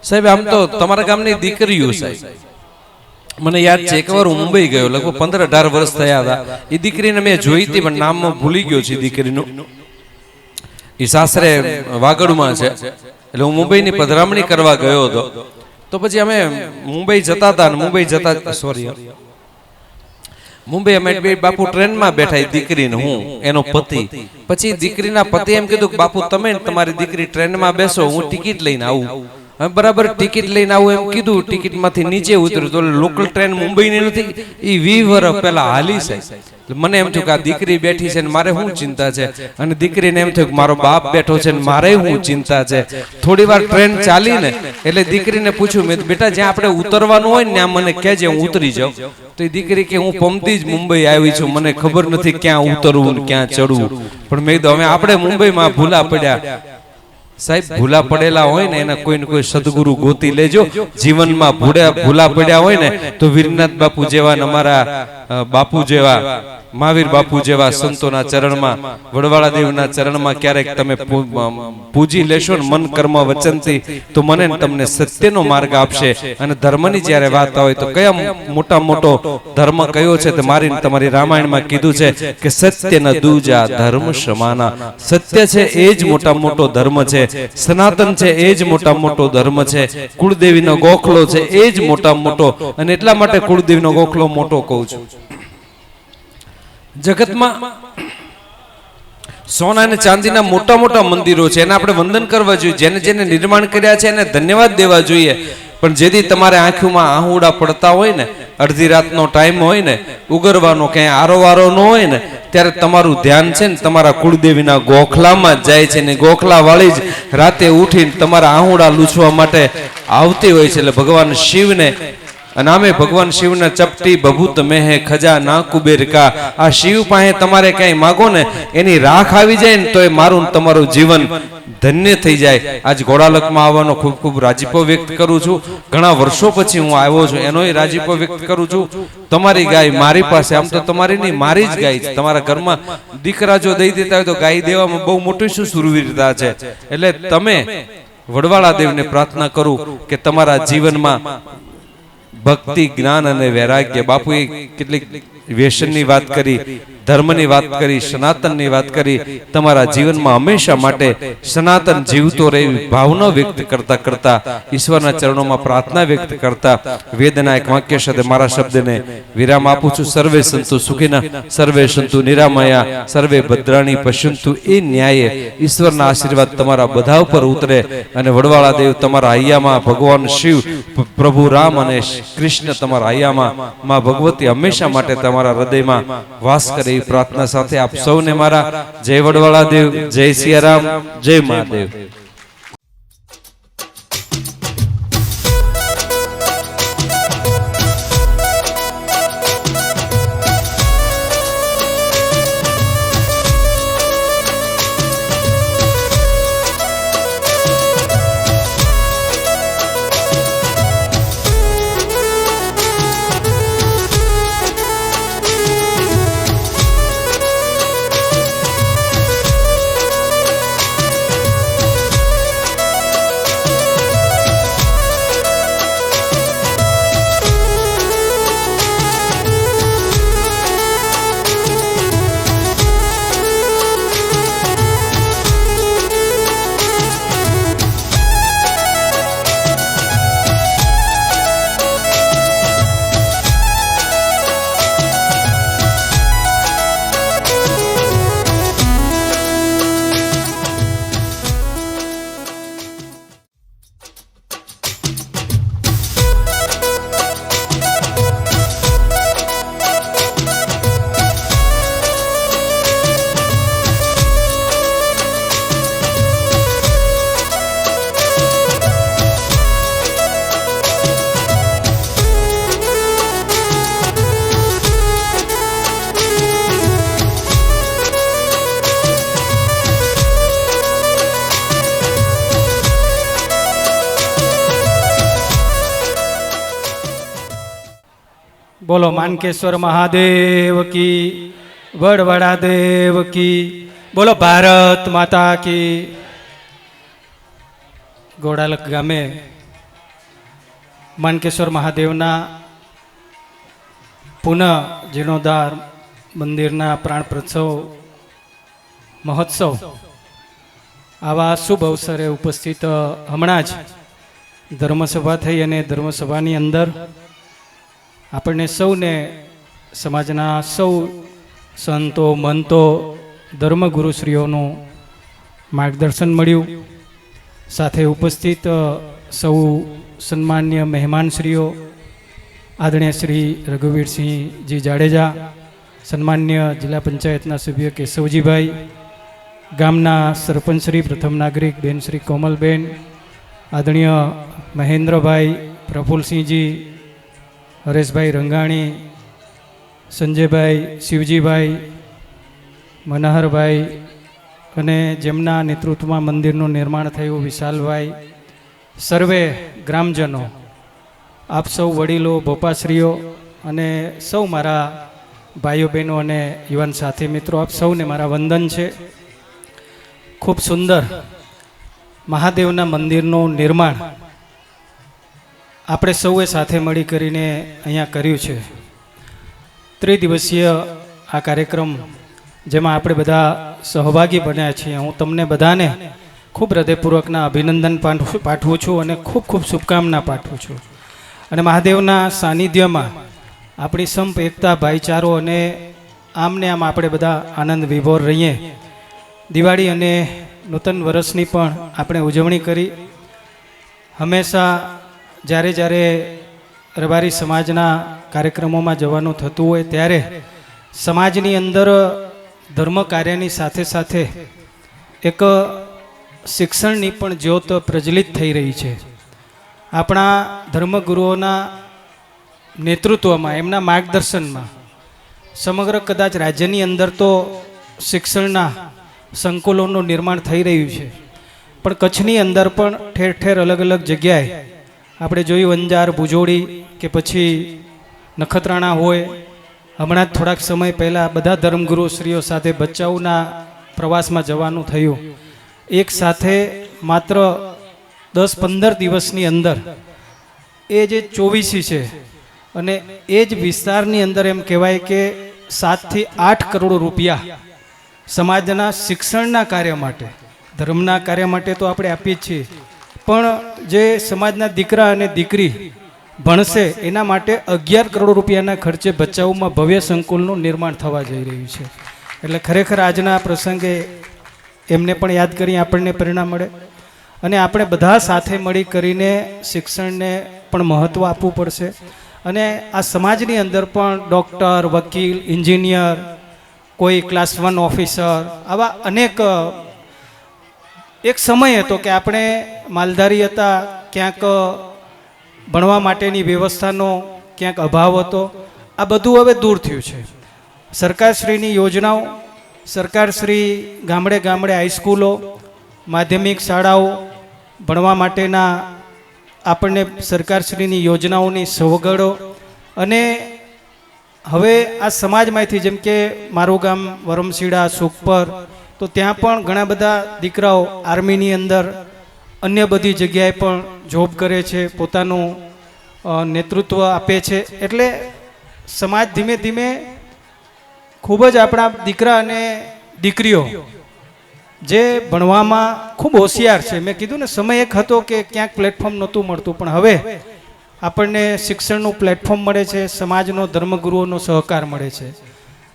સાહેબ આમ તો તમારા ગામની દીકરીઓ, સાહેબ મને યાદ છે એકવાર હું મુંબઈ ગયો, લગભગ 15-18 વર્ષ થયા હતા. એ દીકરીને મેં જોઈ હતી, પણ નામ ભૂલી ગયો છે દીકરીનું. એ સાસરે વાગડમાં છે, એટલે હું મુંબઈની પધરામણી કરવા ગયો હતો. તો પછી અમે મુંબઈ જતા હતા, મુંબઈ અમે બાપુ ટ્રેનમાં બેઠા, દીકરીને હું એનો પતિ. પછી દીકરીના પતિ એમ કીધું કે બાપુ તમે તમારી દીકરી ટ્રેનમાં બેસો, હું ટિકિટ લઈને આવું. બરાબર ટિકિટ લઈને આવું એમ કીધું, ટિકિટ માંથી નીચે ઉતર્યું તો લોકલ ટ્રેન મુંબઈની નથી, એ 20 વર્ષ પહેલા હાલી છે. મને એમ થયું કે આ દીકરી બેઠી છે ને મારે શું ચિંતા છે, અને દીકરીને એમ થયું કે મારો બાપ બેઠો છે ને મારે શું ચિંતા છે. થોડી વાર ટ્રેન ચાલી ને એટલે દીકરીને પૂછ્યું, મેં બેટા જ્યાં આપણે ઉતરવાનું હોય ને ત્યાં મને કહેજે, હું ઉતરી જાઉં. તો એ દીકરી કે હું પમતી જ મુંબઈ આવી છું, મને ખબર નથી ક્યાં ઉતરવું ને ક્યાં ચડવું. પણ મેં કીધું હવે આપણે મુંબઈમાં ભૂલા પડ્યા. સાહેબ ભૂલા પડેલા હોય ને એના કોઈ ને કોઈ સદગુરુ ગોતી લેજો. જીવનમાં ભૂલા પડ્યા હોય ને તો વીરનાથ બાપુ જેવા, અમારા બાપુ જેવા, મહાવીર બાપુ જેવા સંતોના ચરણમાં, વડવાળા દેવના ચરણમાં ક્યારેક તમે પૂજી લેશો ને મન કર્મ વચનથી, તો મને તમને સત્યનો માર્ગ આપશે. અને ધર્મની જ્યારે વાત હોય તો કયા મોટા મોટો ધર્મ કયો છે, તો મારી તમારી રામાયણમાં કીધું છે કે સત્ય ન દૂજા ધર્મ સમાના. સત્ય છે એ જ મોટા મોટો ધર્મ છે, સનાતન છે એ જ મોટા મોટો ધર્મ છે, કુળદેવીનો ગોખલો છે એ જ મોટા મોટો. અને એટલા માટે કુળદેવીનો ગોખલો મોટો કહું છું. જગતમાં સોના અને ચાંદીના મોટા મોટા મંદિરો છે, એને આપણે વંદન કરવા જોઈએ. જેને જેને નિર્માણ કર્યા છે એને ધન્યવાદ દેવા જોઈએ. પણ જેથી તમારે આંખોમાં આહુડા પડતા હોય ને, અડધી રાતનો ટાઈમ હોય ને, ઉગરવાનો ક્યાંય આરોવારો ન હોય ને, ત્યારે તમારું ધ્યાન છે ને તમારા કુળદેવીના ગોખલામાં જ જાય છે. ને ગોખલા વાળી જ રાતે ઉઠીને તમારા આહુડા લૂછવા માટે આવતી હોય છે. એટલે ભગવાન શિવને, અને આમે ભગવાન શિવના ચપટી ભભૂત મેહે ખજા ના કુબેર કા, આ શિવ પાસે તમારે કઈ માગો ને એની રાખ આવી જાય ને, તો એ મારું તમારું જીવન ધન્ય થઈ જાય. આજ ઘોડાલકમાં આવવાનો ખૂબ ખૂબ રાજીપો વ્યક્ત કરું છું. ઘણા વર્ષો પછી હું આવ્યો છું, એનોય રાજીપો વ્યક્ત કરું છું. તમારી ગાય મારી પાસે, આમ તો તમારી નહીં મારી જ ગાય છે. તમારા ઘરમાં દીકરા જો દઈ દેતા હોય તો ગાય દેવામાં બહુ મોટી શું સુરવીરતા છે. એટલે તમે વડવાળા દેવને પ્રાર્થના કરું કે તમારા જીવનમાં ભક્તિ, જ્ઞાન અને વૈરાગ્ય, બાપુએ કેટલીક વ્યસનની વાત કરી, ધર્મની વાત કરી, સનાતનની વાત કરી. તમારા જીવનમાં હંમેશા માટે સનાતન જીવતો રહે એવી ભાવના વ્યક્ત કરતા કરતા, ઈશ્વરના ચરણોમાં પ્રાર્થના વ્યક્ત કરતા વેદના એક વાક્ય સાથે મારા શબ્દને વિરામ આપું છું. સર્વે સંતુ સુખિના, સર્વે સંતુ નિરામયા, સર્વે ભદ્રાણી પશ્યંતુ. એ ન્યાયે ઈશ્વરના આશીર્વાદ તમારા બધા ઉપર ઉતરે અને વડવાળા દેવ તમારા હૈયામાં, ભગવાન શિવ, પ્રભુ રામ અને કૃષ્ણ તમારા હૈયામાં, માં ભગવતી હંમેશા માટે તમારા હૃદયમાં વાસ કરે એવી પ્રાર્થના સાથે આપ સૌને મારા જય વડવાળા દેવ, જય સિયારામ, જય મહાદેવ. બોલો માનકેશ્વર મહાદેવ કી, વડવડા દેવ કી, બોલો ભારત માતા કી. ગોડાલક ગામે માનકેશ્વર મહાદેવના પુનઃ જીર્ણોદ્ધાર મંદિરના પ્રાણ પ્રત્સવ મહોત્સવ આવા શુભ અવસરે ઉપસ્થિત હમણાં જ ધર્મસભા થઈ અને ધર્મસભાની અંદર આપણને સૌને સમાજના સૌ સંતો, મંતો, ધર્મગુરુશ્રીઓનું માર્ગદર્શન મળ્યું. સાથે ઉપસ્થિત સૌ સન્માન્ય મહેમાનશ્રીઓ, આદરણીય શ્રી રઘુવીરસિંહજી જાડેજા, સન્માન્ય જિલ્લા પંચાયતના સભ્ય કેશવજીભાઈ, ગામના સરપંચ શ્રી પ્રથમ નાગરિક બેન શ્રી કોમલબેન, આદરણીય મહેન્દ્રભાઈ, પ્રફુલસિંહજી, હરેશભાઈ રંગાણી, સંજયભાઈ, શિવજીભાઈ, મનહરભાઈ અને જેમના નેતૃત્વમાં મંદિરનું નિર્માણ થયું વિશાલભાઈ, સર્વે ગ્રામજનો, આપ સૌ વડીલો, બોપાશ્રીઓ અને સૌ મારા ભાઈઓ બહેનો અને યુવાન સાથી મિત્રો, આપ સૌને મારા વંદન છે. ખૂબ સુંદર મહાદેવના મંદિરનું નિર્માણ આપણે સૌએ સાથે મળી કરીને અહીંયા કર્યું છે. ત્રિદિવસીય આ કાર્યક્રમ જેમાં આપણે બધા સહભાગી બન્યા છીએ. હું તમને બધાને ખૂબ હૃદયપૂર્વકના અભિનંદન પાઠવું છું અને ખૂબ ખૂબ શુભકામના પાઠવું છું. અને મહાદેવના સાનિધ્યમાં આપણી સંપ, એકતા, ભાઈચારો અને આમને આમ આપણે બધા આનંદ વિભોર રહીએ. દિવાળી અને નૂતન વર્ષની પણ આપણે ઉજવણી કરી. હંમેશા જ્યારે જ્યારે રબારી સમાજના કાર્યક્રમોમાં જવાનું થતું હોય ત્યારે સમાજની અંદર ધર્મ કાર્યની સાથે સાથે એક શિક્ષણની પણ જ્યોત પ્રજ્વલિત થઈ રહી છે. આપણા ધર્મગુરુઓના નેતૃત્વમાં, એમના માર્ગદર્શનમાં સમગ્ર કદાચ રાજ્યની અંદર તો શિક્ષણના સંકુલોનું નિર્માણ થઈ રહ્યું છે, પણ કચ્છની અંદર પણ ઠેર ઠેર અલગ અલગ જગ્યાએ આપણે જોયું, અંજાર, ભુજોડી કે પછી નખત્રાણા હોય. હમણાં જ થોડાક સમય પહેલાં બધા ધર્મગુરુશ્રીઓ સાથે ભચાઉના પ્રવાસમાં જવાનું થયું. એક સાથે માત્ર 10-15 દિવસની અંદર એ જે 24 છે અને એ જ વિસ્તારની અંદર એમ કહેવાય કે 7 થી 8 કરોડ રૂપિયા સમાજના શિક્ષણના કાર્ય માટે, ધર્મના કાર્ય માટે તો આપણે આપીએ જ છીએ, પણ જે સમાજના દીકરા અને દીકરી ભણશે એના માટે 11 કરોડ રૂપિયાના ખર્ચે ભચાઉમાં ભવ્ય સંકુલનું નિર્માણ થવા જઈ રહ્યું છે. એટલે ખરેખર આજના પ્રસંગે એમને પણ યાદ કરી આપણને પ્રેરણા મળે અને આપણે બધા સાથે મળી કરીને શિક્ષણને પણ મહત્ત્વ આપવું પડશે. અને આ સમાજની અંદર પણ ડૉક્ટર, વકીલ, એન્જિનિયર, કોઈ ક્લાસ 1 ઓફિસર, આવા અનેક, એક સમય હતો કે આપણે માલધારી હતા, ક્યાંક ભણવા માટેની વ્યવસ્થાનો ક્યાંક અભાવ હતો. આ બધું હવે દૂર થયું છે. સરકારશ્રીની યોજનાઓ, સરકારશ્રી ગામડે ગામડે હાઈસ્કૂલો, માધ્યમિક શાળાઓ ભણવા માટેના આપણને સરકારશ્રીની યોજનાઓની સવગડો, અને હવે આ સમાજમાંથી, જેમ કે મારું ગામ વરમશીડા, સુખપર, તો ત્યાં પણ ઘણા બધા દીકરાઓ આર્મીની અંદર, અન્ય બધી જગ્યાએ પણ જોબ કરે છે, પોતાનું નેતૃત્વ આપે છે. એટલે સમાજ ધીમે ધીમે ખૂબ જ આપણા દીકરા અને દીકરીઓ જે ભણવામાં ખૂબ હોશિયાર છે. મેં કીધું ને, સમય એક હતો કે ક્યાંક પ્લેટફોર્મ નહોતું મળતું, પણ હવે આપણને શિક્ષણનું પ્લેટફોર્મ મળે છે, સમાજનો, ધર્મગુરુઓનો સહકાર મળે છે.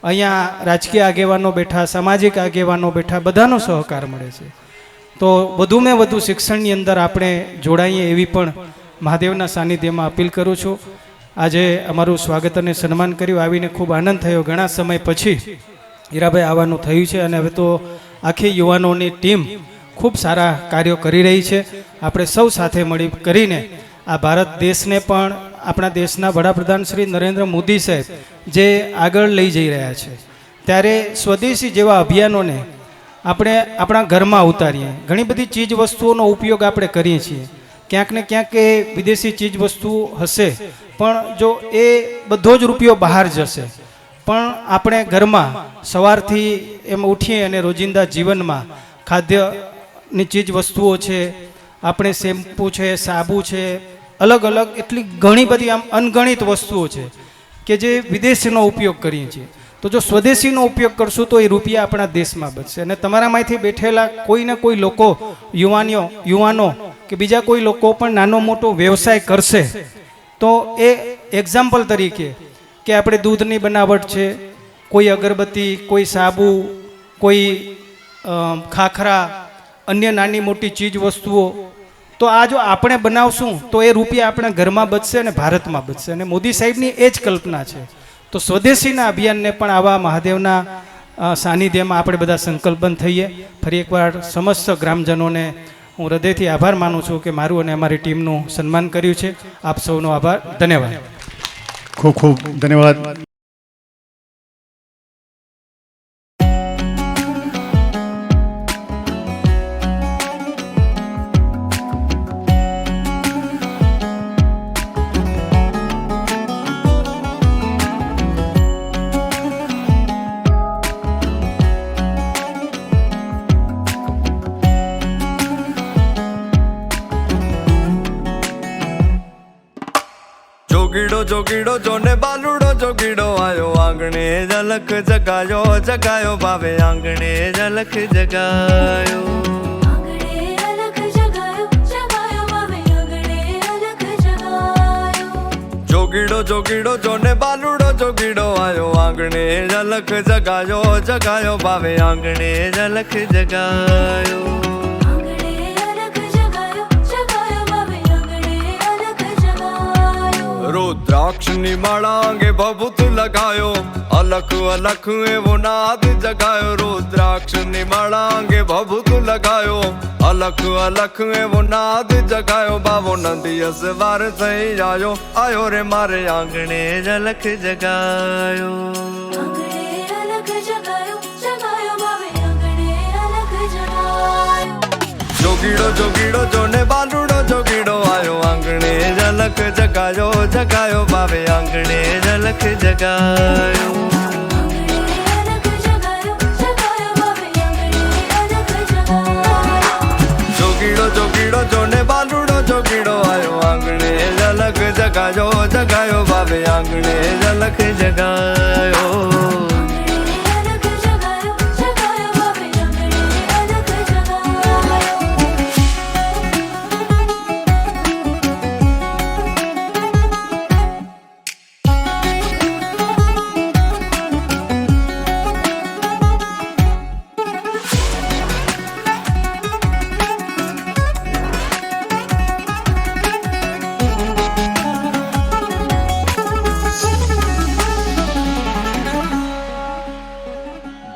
અહીંયા રાજકીય આગેવાનો બેઠા, સામાજિક આગેવાનો બેઠા, બધાનો સહકાર મળે છે. તો વધુમાં વધુ શિક્ષણની અંદર આપણે જોડાઈએ એવી પણ મહાદેવના સાનિધ્યમાં અપીલ કરું છું. આજે અમારું સ્વાગત અને સન્માન કર્યું, આવીને ખૂબ આનંદ થયો. ઘણા સમય પછી હીરાભાઈ આવવાનું થયું છે અને હવે તો આખી યુવાનોની ટીમ ખૂબ સારા કાર્યો કરી રહી છે. આપણે સૌ સાથે મળી કરીને આ ભારત દેશને પણ આપણા દેશના વડાપ્રધાન શ્રી નરેન્દ્ર મોદી સાહેબ જે આગળ લઈ જઈ રહ્યા છે, ત્યારે સ્વદેશી જેવા અભિયાનોને આપણે આપણા ઘરમાં ઉતારીએ. ઘણી બધી ચીજ વસ્તુઓનો ઉપયોગ આપણે કરીએ છીએ, ક્યાંક ને ક્યાંક એ વિદેશી ચીજ વસ્તુઓ હશે, પણ જો એ બધો જ રૂપિયો બહાર જશે, પણ આપણે ઘરમાં સવારથી એમ ઉઠીએ અને રોજિંદા જીવનમાં ખાદ્યની ચીજ વસ્તુઓ છે, આપણે શેમ્પૂ છે, સાબુ છે, અલગ અલગ એટલી ઘણી બધી આમ અનગણિત વસ્તુઓ છે કે જે વિદેશીનો ઉપયોગ કરીએ છીએ. તો જો સ્વદેશીનો ઉપયોગ કરશું તો એ રૂપિયા આપણા દેશમાં બચશે. અને તમારામાંથી બેઠેલા કોઈ ને કોઈ લોકો, યુવાનો કે બીજા કોઈ લોકો પણ નાનો મોટો વ્યવસાય કરશે, તો એ એક્ઝામ્પલ તરીકે કે આપણે દૂધની બનાવટ છે, કોઈ અગરબત્તી, કોઈ સાબુ, કોઈ ખાખરા, અન્ય નાની મોટી ચીજ વસ્તુઓ, તો આ જો આપણે બનાવશું તો એ રૂપિયા આપણા ઘરમાં બચશે અને ભારતમાં બચશે. અને મોદી સાહેબની એ જ કલ્પના છે. તો સ્વદેશીના અભિયાનને પણ આવા મહાદેવના સાનિધ્યમાં આપણે બધા સંકલ્પબદ્ધ થઈએ. ફરી એકવાર સમસ્ત ગ્રામજનોને હું હૃદયથી આભાર માનું છું કે મારું અને અમારી ટીમનું સન્માન કર્યું છે. આપ સૌનો આભાર. ધન્યવાદ. ખૂબ ખૂબ ધન્યવાદ. જોગીડો જોગીડો જોને બાલુડો જોગીડો આયો આંગણે ઝલક જગાયો જગાયો ભાવે આંગણે ઝલક જગાયો જોગીડો જોગીડો જોને બાલુડો જોગીડો આયો આંગણે ઝલક જગાયો જગાયો ભાવે આંગણે ઝલક જગાયો रुद्राक्षनी माड़ांगे भभूत लगायो अलख अलख एवो नाद जगायो रुद्राक्षनी माड़ांगे भभूत लगायो अलख अलख एवो नाद जगायो बाबो नंदिया सवार थई आयो आयो रे मारे आंगणे झलक जगायो जोगीड़ो जोगीड़ो जोने बालूड़ो जोगीड़ो आयो आंगणे झलक जगायो जगायो बाबे आंगणे झलक जगायो जोगीड़ो जोगीड़ो जोने बालूड़ो जोगीड़ो आयो आंगणे झलक जगायो जगायो बाबे अलख जगायो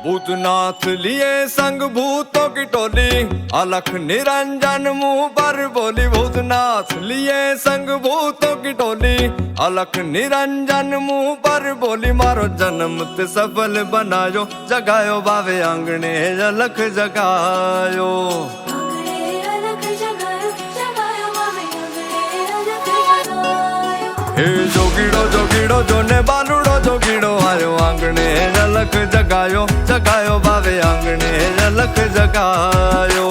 भूतनाथ लिए संग भूतों की टोली अलख निरंजन मुंह पर बोली भूतनाथ लिए संग भूतों की टोली अलख निरंजन मुंह पर बोली मारो जन्म ते सफल बनायो जगायो बावे आंगणे अलख जगायो हे जोगीड़ो जोने बालूड़ो जोगीड़ो आयो आंगणे अलख जगायो जगायो बावे आंगणे अलख जगायो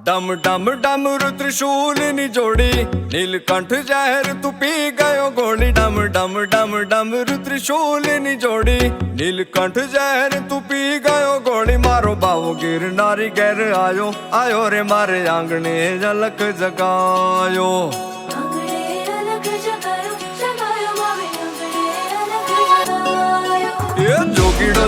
डम डम डम रुद्रशूल निजोड़ी नीलकंठ जहर तू पी गयो गोली डम डम डम डम रुद्रशूल निजोड़ी नीलकंठ जहर तू पी गयो गोली मारो बाबू गिरनारी गैर आयो आयो रे मारे आंगणे अलख जगायो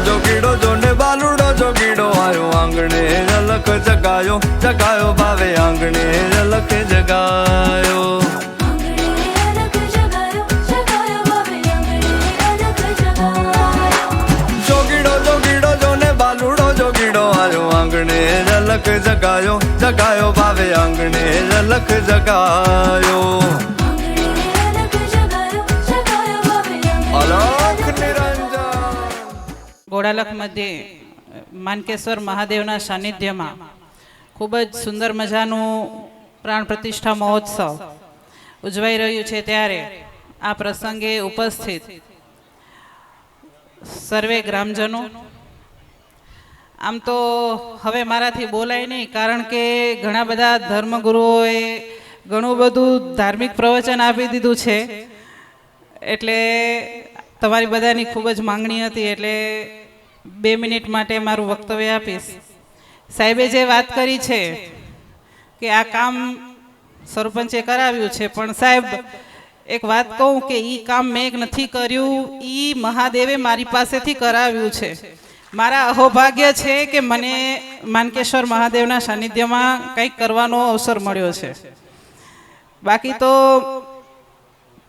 जोगीड़ो जोने बालूड़ो जोगीड़ो आयो आंगणे अलख जगायो जगायो बावे आंगणे अलख जगायो जोगीड़ो जोने बालूड़ो जोगीड़ो आयो आंगणे अलख जगायो जगायो बावे आंगणे अलख जगायो अलख निरंजन ગોળાલખ મધ્યે માનકેશ્વર મહાદેવના સાનિધ્યમાં ખૂબ જ સુંદર મજાનું પ્રાણ પ્રતિષ્ઠા મહોત્સવ ઉજવાઈ રહ્યું છે ત્યારે આ પ્રસંગે ઉપસ્થિત સર્વે ગ્રામજનો આમ તો હવે મારાથી બોલાય નહીં કારણ કે ઘણા બધા ધર્મગુરુઓએ ઘણું બધું ધાર્મિક પ્રવચન આપી દીધું છે એટલે તમારી બધાની ખૂબ જ માંગણી હતી એટલે 2 મિનિટ માટે મારું વક્તવ્ય આપીશ સાહેબે જે વાત કરી છે કે આ કામ સરપંચે કરાવ્યું છે પણ સાહેબ એક વાત કહું કે એ કામ મેં નથી કર્યું એ મહાદેવે મારી પાસેથી કરાવ્યું છે મારા અહોભાગ્ય છે કે મને માનકેશ્વર મહાદેવના સાનિધ્યમાં કંઈક કરવાનો અવસર મળ્યો છે બાકી તો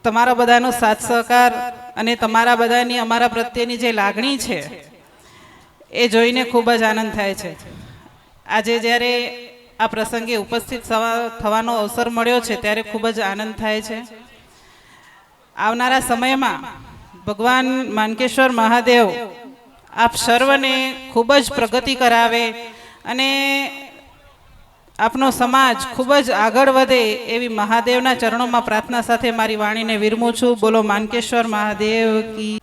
તમારા બધાનો સાથ સહકાર અને તમારા બધાની અમારા પ્રત્યેની જે લાગણી છે એ જોઈને ખૂબ જ આનંદ થાય છે આજે જ્યારે આ પ્રસંગે ઉપસ્થિત થવાનો અવસર મળ્યો છે ત્યારે ખૂબ જ આનંદ થાય છે આવનારા સમયમાં ભગવાન માનકેશ્વર મહાદેવ આપ સર્વને ખૂબ જ પ્રગતિ કરાવે અને આપનો સમાજ ખૂબ જ આગળ વધે એવી મહાદેવના ચરણોમાં પ્રાર્થના સાથે મારી વાણીને વિરમું છું બોલો માનકેશ્વર મહાદેવ કી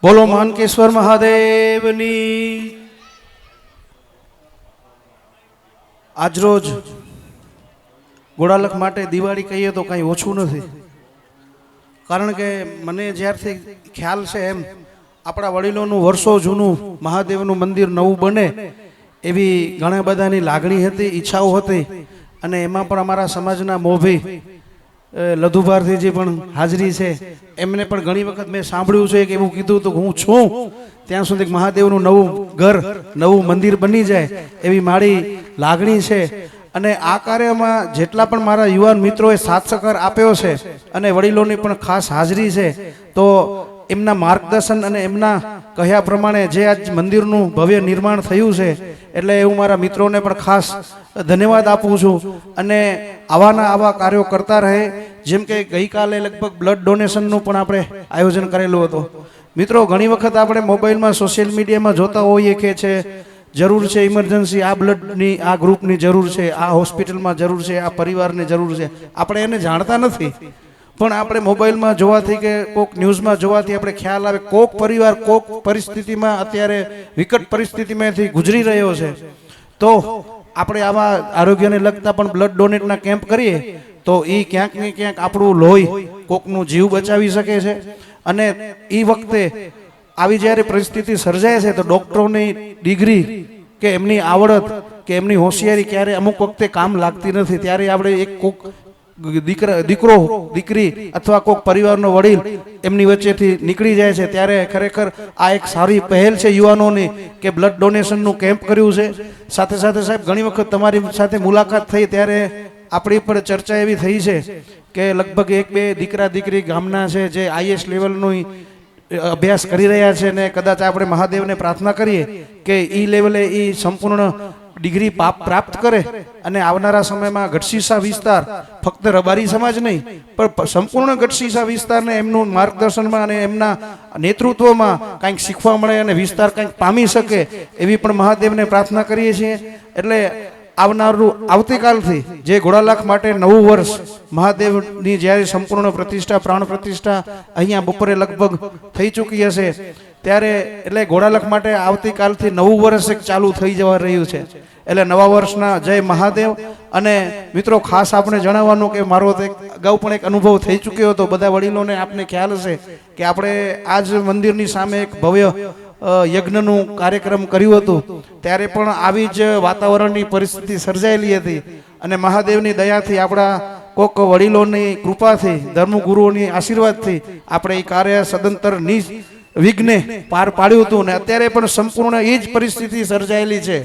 બોલો માનકેશ્વર મહાદેવની આજરોજ ગોળાલખ માટે દિવાળી કહીએ તો કંઈ ઓછું નથી કારણ કે મને જ્યારથી ખ્યાલ છે એમ આપણા વડીલોનું વર્ષો જૂનું મહાદેવનું મંદિર નવું બને એવી ઘણા બધાની લાગણી હતી ઈચ્છાઓ હતી અને એમાં પણ અમારા સમાજના મોભી લધુભારતીજી પણ હાજરી છે એમને પણ ઘણી વખત મેં સાંભળ્યું છે કે એવું કીધું તો હું છું ત્યાં સુધી મહાદેવનું નવું ઘર નવું મંદિર બની જાય એવી મારી લાગણી છે અને આ કાર્યમાં જેટલા પણ મારા યુવાન મિત્રોએ સાથ સહકાર આપ્યો છે અને વડીલોની પણ ખાસ હાજરી છે તો એમના માર્ગદર્શન અને એમના કહ્યા પ્રમાણે જે આજ મંદિરનું ભવ્ય નિર્માણ થયું છે એટલે હું મારા મિત્રોને પણ ખાસ ધન્યવાદ આપું છું અને આવાના આવા કાર્યો કરતા રહે જેમ કે ગઈકાલે લગભગ બ્લડ ડોનેશનનું પણ આપણે આયોજન કરેલું હતું. મિત્રો, ઘણી વખત આપણે મોબાઈલમાં સોશિયલ મીડિયામાં જોતા હોઈએ કે છે જરૂર છે ઇમરજન્સી, આ બ્લડની આ ગ્રુપની જરૂર છે, આ હોસ્પિટલમાં જરૂર છે, આ પરિવારની જરૂર છે. આપણે એને જાણતા નથી, પણ આપણે મોબાઈલમાં જોવાથી કે કોઈક ન્યૂઝમાં જોવાથી આપણે ખ્યાલ આવે કોક પરિવાર કોક પરિસ્થિતિમાં અત્યારે વિકટ પરિસ્થિતિમાંથી ગુજરી રહ્યો છે. તો આપણે આવા આરોગ્યને લગતા પણ બ્લડ ડોનેટના કેમ્પ કરીએ તો એ ક્યાંક ને ક્યાંક આપણું લોહી કોકનું જીવ બચાવી શકે છે. અને એ વખતે આવી જ્યારે પરિસ્થિતિ સર્જાય છે તો ડૉક્ટરોની ડિગ્રી કે એમની આવડત કે એમની હોશિયારી ક્યારે અમુક વખતે કામ લાગતી નથી. ત્યારે આપણે એક કોક દીકરો દીકરી અથવા કોઈક પરિવારનો વડીલ એમની વચ્ચેથી નીકળી જાય છે, ત્યારે ખરેખર આ એક સારી પહેલ છે યુવાનોની કે બ્લડ ડોનેશનનું કેમ્પ કર્યું છે. સાથે સાથે સાહેબ, ઘણી વખત તમારી સાથે મુલાકાત થઈ ત્યારે આપણી પર ચર્ચા એવી થઈ છે કે લગભગ 1-2 દીકરા દીકરી ગામના છે જે IAS લેવલનું અભ્યાસ કરી રહ્યા છે, ને કદાચ આપણે મહાદેવને પ્રાર્થના કરીએ કે ઈ લેવલે એ સંપૂર્ણ ડિગ્રી પ્રાપ્ત કરે અને આવનારા સમયમાં ગઢશીસા વિસ્તાર ફક્ત રબારી સમાજ નહીં પણ સંપૂર્ણ ગઢશીસા વિસ્તારને એમનું માર્ગદર્શનમાં અને એમના નેતૃત્વમાં કંઈક શીખવા મળે અને વિસ્તાર કંઈક પામી શકે એવી પણ મહાદેવને પ્રાર્થના કરીએ છીએ. એટલે આવતીકાલથી જે ઘોડાલાખ માટે નવું વર્ષ મહાદેવની જ્યારે સંપૂર્ણ પ્રતિષ્ઠા પ્રાણ પ્રતિષ્ઠા અહીંયા બપોરે લગભગ થઈ ચૂકી હશે ત્યારે એટલે ઘોડાલાખ માટે આવતીકાલથી નવું વર્ષ એક ચાલુ થઈ જવા રહ્યું છે. એટલે નવા વર્ષના જય મહાદેવ. અને મિત્રો, ખાસ આપણે જણાવવાનું કે મારો અગાઉ પણ એક અનુભવ થઈ ચૂક્યો હતો, બધા વડીલોને આપને ખ્યાલ હશે કે આપણે આજ મંદિરની સામે એક ભવ્ય યજ્ઞનું કાર્યક્રમ કર્યું હતું. ત્યારે પણ આવી જ વાતાવરણની પરિસ્થિતિ સર્જાયેલી હતી અને મહાદેવની દયાથી આપણા કોક વડીલોની કૃપાથી ધર્મગુરુઓની આશીર્વાદથી આપણે એ કાર્ય સદંતર વિઘ્ને પાર પાડ્યું હતું. ને અત્યારે પણ સંપૂર્ણ એ જ પરિસ્થિતિ સર્જાયેલી છે.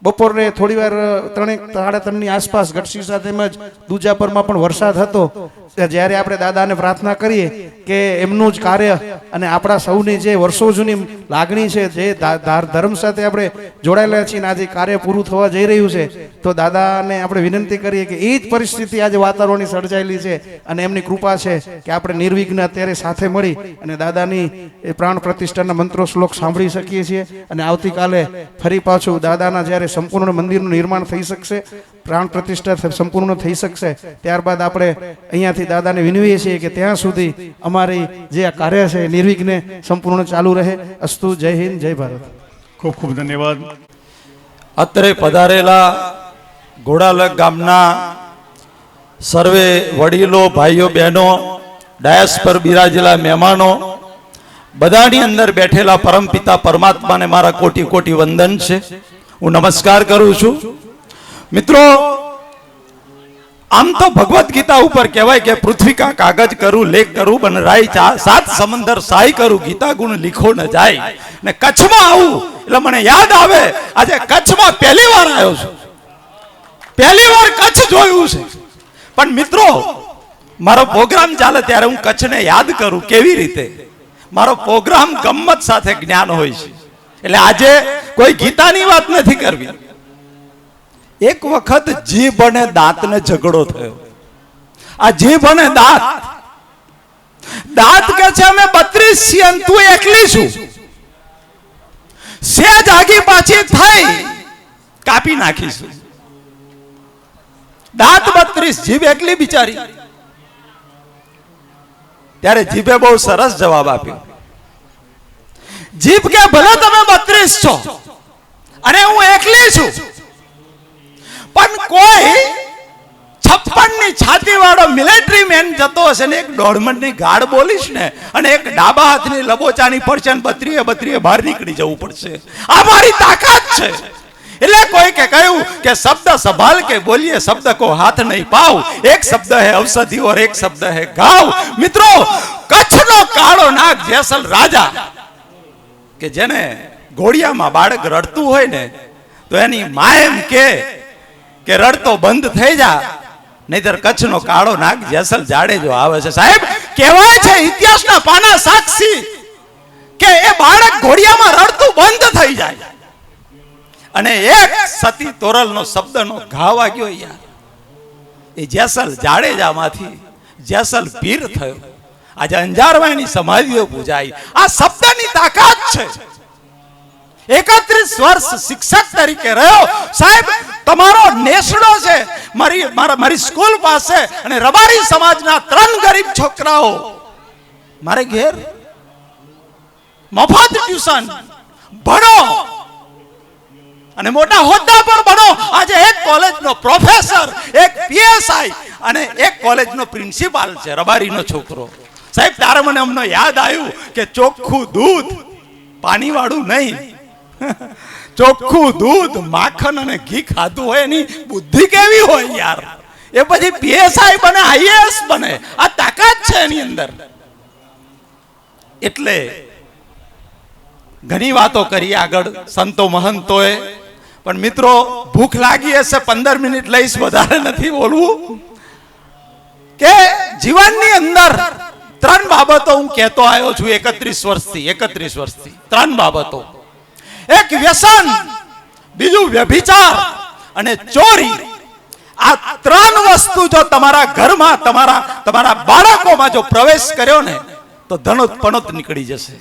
બપોરે થોડી વાર 3:30 આસપાસ ગઢશીસા તેમજ દુજાપરમાં પણ વરસાદ હતો. જ્યારે આપણે દાદાને પ્રાર્થના કરીએ કે એમનું જ કાર્ય અને આપણા સૌની જે વર્ષો જૂની લાગણી છે, જે ધર્મ સાથે આપણે જોડાયેલા છીએ, આજે કાર્ય પૂરું થવા જઈ રહ્યું છે, તો દાદાને આપણે વિનંતી કરીએ કે એ જ પરિસ્થિતિ આજે વાતાવરણની સર્જાયેલી છે અને એમની કૃપા છે કે આપણે નિર્વિઘ્ન અત્યારે સાથે મળી અને દાદાની પ્રાણ પ્રતિષ્ઠાના મંત્રો શ્લોક સાંભળી શકીએ છીએ. અને આવતીકાલે ફરી પાછું દાદાના જ્યારે સંપૂર્ણ મંદિરનું નિર્માણ થઈ શકશે, પ્રાણ પ્રતિષ્ઠા સંપૂર્ણ થઈ શકશે, ત્યારબાદ આપણે અહીંયાથી દાદાને વિનવીએ છીએ કે ત્યાં સુધી અમારી જે આ કાર્ય છે નિર્વિઘ્ને સંપૂર્ણ ચાલુ રહે. અસ્તુ. જય હિન્દ, જય ભારત. ખૂબ ખૂબ ધન્યવાદ. અત્રે પધારેલા ઘોડાલખ ગામના સર્વે વડીલો, ભાઈઓ, બહેનો, ડાયસ પર બિરાજેલા મહેમાનો, બધાની અંદર બેઠેલા પરમપિતા પરમાત્માને મારા કોટી કોટી વંદન છે. હું નમસ્કાર કરું છું. મિત્રો, આમ તો ભગવદ્ ગીતા ઉપર કહેવાય કે પૃથ્વી કા કાગજ કરું, લેખ કરું, બન રાય, 7 સમંદર સાઈ કરું, ગીતા ગુણ લીખો ન જાય. ને કચ્છમાં આવું એટલે મને યાદ આવે, આજે કચ્છમાં પહેલી વાર આવ્યો છું, પહેલી વાર કચ્છ જોયું છે. પણ મિત્રો, મારો પ્રોગ્રામ ચાલે ત્યારે હું કચ્છને યાદ કરું. કેવી રીતે? મારો પ્રોગ્રામ ગમ્મત સાથે જ્ઞાન હોય છે. એટલે આજે કોઈ ગીતાની વાત નથી કરવી. એક વખત જીભ અને દાંતને ઝઘડો થયો. આ જીભ અને દાંત કે છે અમે 32 છીએ અને તું એકલી છું. સેજ આગી પાછી થઈ કાપી નાખીશું. દાંત 32, જીભ એકલી બિચારી. ત્યારે જીભે બહુ સરસ જવાબ આપ્યો. જીભ કે ભલે તમે 32 છો અને હું એકલી છું, પણ કોઈ 56 ની છાતી વાળો મિલિટરી મેન જતો હશે ને એક 1.5 મણની ગાઢ બોલીશ ને અને એક ડાબા હાથની લબોચાની પડશે ને 32 બહાર નીકળી જવું પડશે. આ મારી તાકાત છે. એટલે કોઈ કે કહ્યું કે શબ્દ સંભાલ કે બોલીએ, શબ્દ કો હાથ નહીં પાવ, એક શબ્દ है औषधि और एक शब्द है गाव. મિત્રો, કચ્છનો કાળો નાગ જેસલ રાજા કે જેને ઘોડિયામાં બાળક રડતું હોય ને તો એની મા એમ કે રડતો બંધ થઈ જા, નહીતર કચ્છનો કાળો નાગ જેસલ જાડેજો આવે છે. સાહેબ, કહેવાય છે ઇતિહાસના પાના સાક્ષી કે એ બાળક ઘોડિયામાં રડતું બંધ થઈ જાય અને એક સતી તોરલનો શબ્દનો ઘા વાગ્યો યાર. એ જેસલ જાડેજામાંથી જેસલપીર થયો, આજે અંજારવાયની સમાધિઓ પૂજાઈ. આ શબ્દની તાકાત છે. 31 વર્ષ શિક્ષક તરીકે રહ્યો સાહેબ. તમારો નેસડો છે મારી સ્કૂલ પાસે, અને રબારી સમાજના 3 ગરીબ છોકરાઓ મારે ઘેર મફત ટ્યુશન ભણો અને મોટા હોદ્દા પર બનો. આજે એક કોલેજનો પ્રોફેસર, એક પીએસઆઈ અને એક કોલેજનો પ્રિન્સિપાલ છે, રબારીનો છોકરો. સાહેબ ત્યારે મને અમને યાદ આવ્યું કે ચોખ્ખું દૂધ, પાણી વાળું નહીં, ચોખ્ખું દૂધ, માખણ અને ઘી ખાધું હોય એની બુદ્ધિ કેવી હોય યાર. એ પછી પીએસઆઈ બને, આઈએએસ બને. આ તાકાત છે એની અંદર. એટલે ઘણી વાતો કરી આગળ સંતો મહંતોએ, પણ મિત્રો ભૂખ લાગી હશે, 15 મિનિટ લઈશ, વધારે નથી બોલવું. કે જીવનની અંદર 3 બાબતો હું કહેતો આવ્યો છું 31 વર્ષથી 3 બાબતો. એક વ્યસન, બીજું વ્યભિચાર અને ચોરી. આ 3 વસ્તુ જો તમારા ઘરમાં, તમારા બાળકોમાં જો પ્રવેશ કર્યો ને તો ધનોત્પનોત નીકળી જશે.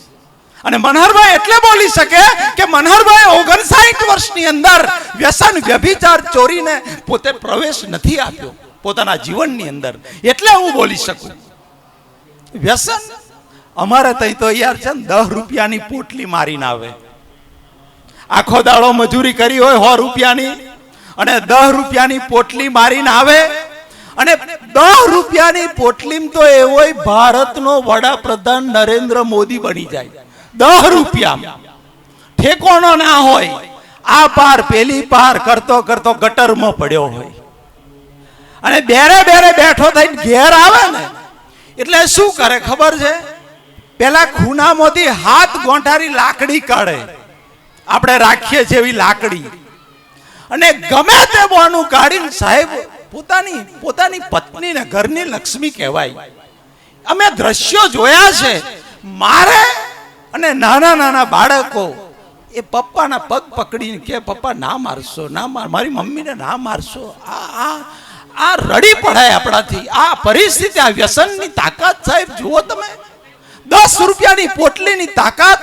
અને મનહરભાઈ એટલે બોલી શકે કે મનહરભાઈ 59 વર્ષની અંદર વ્યસન, વ્યભિચાર, ચોરીને પોતે પ્રવેશ નથી આપ્યો પોતાના જીવનની અંદર. એટલે હું બોલી શકું. વ્યસન અમારે તઈ તો યાર છે ને 10 રૂપિયાની પોટલી મારીને આવે. આખો દાડો મજૂરી કરી હોય 100 રૂપિયાની, અને 10 રૂપિયાની પોટલી મારીને આવે. અને 10 રૂપિયાની પોટલીમાં તો એવો ભારતનો વડાપ્રધાન નરેન્દ્ર મોદી બની જાય. 10 રૂપિયા ઠેકોનો ના હોય, આ પાર પેલી પાર કરતો કરતો ગટરમાં પડ્યો હોય, અને બેરે બેઠો થઈને ઘેર આવે ને એટલે શું કરે ખબર છે? પેલા ખૂણામાંથી હાથ ગોંઠારી લાકડી કાઢે, આપણે રાખીએ છીએ એવી લાકડી, અને ગમે તે બોનું કાઢીને સાહેબ પોતાની પત્નીને ઘરની લક્ષ્મી કહેવાય. અમે દ્રશ્યો જોયા છે. મારે અને નાના બાળકો એ પપ્પાના પગ પકડીને કે પપ્પા ના મારશો, ના મારી મમ્મીને ના મારશો. આ રડી પડાય આપણાથી. આ પરિસ્થિતિ, આ વ્યસનની તાકાત સાહેબ જુઓ તમે. 10 રૂપિયાની પોટલીની તાકાત.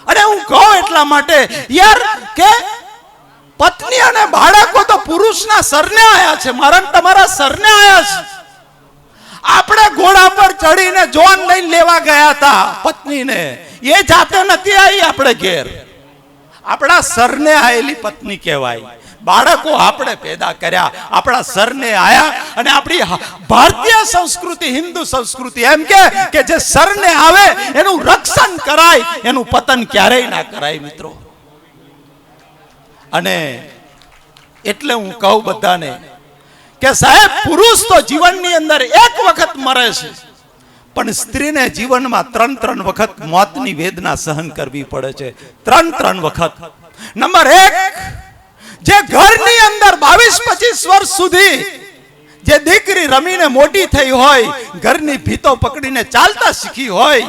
અને હું કહું એટલા માટે યાર કે પત્ની અને બાળકો તો પુરુષના સરને આયા છે, મારા તમારા સરને આયા છે. આપણે ઘોડા પર ચડીને જોન લઈને લેવા ગયા હતા પત્નીને, એ જાતે નથી આવી આપણે ઘેર. આપણા સરને આયેલી પત્ની કહેવાય. બાળકો આપણે પેદા કર્યા, આપણા સરને આયા. અને આપણી ભારતીય સંસ્કૃતિ, હિન્દુ સંસ્કૃતિ એમ કે જે સરને આવે એનું રક્ષણ કરાય, એનું પતન ક્યારેય ના કરાય મિત્રો. અને એટલે હું કહું બધાને કે સાહેબ પુરુષ તો જીવનની અંદર એક વખત મરે છે, પણ સ્ત્રીને જીવનમાં 3 વખત મોતની વેદના સહન કરવી પડે છે. 3 વખત. નંબર 1, જે ઘરની અંદર 22-25 વર્ષ સુધી જે દીકરી રમીને મોટી થઈ હોય, ઘરની ભીતો પકડીને ચાલતા શીખી હોય,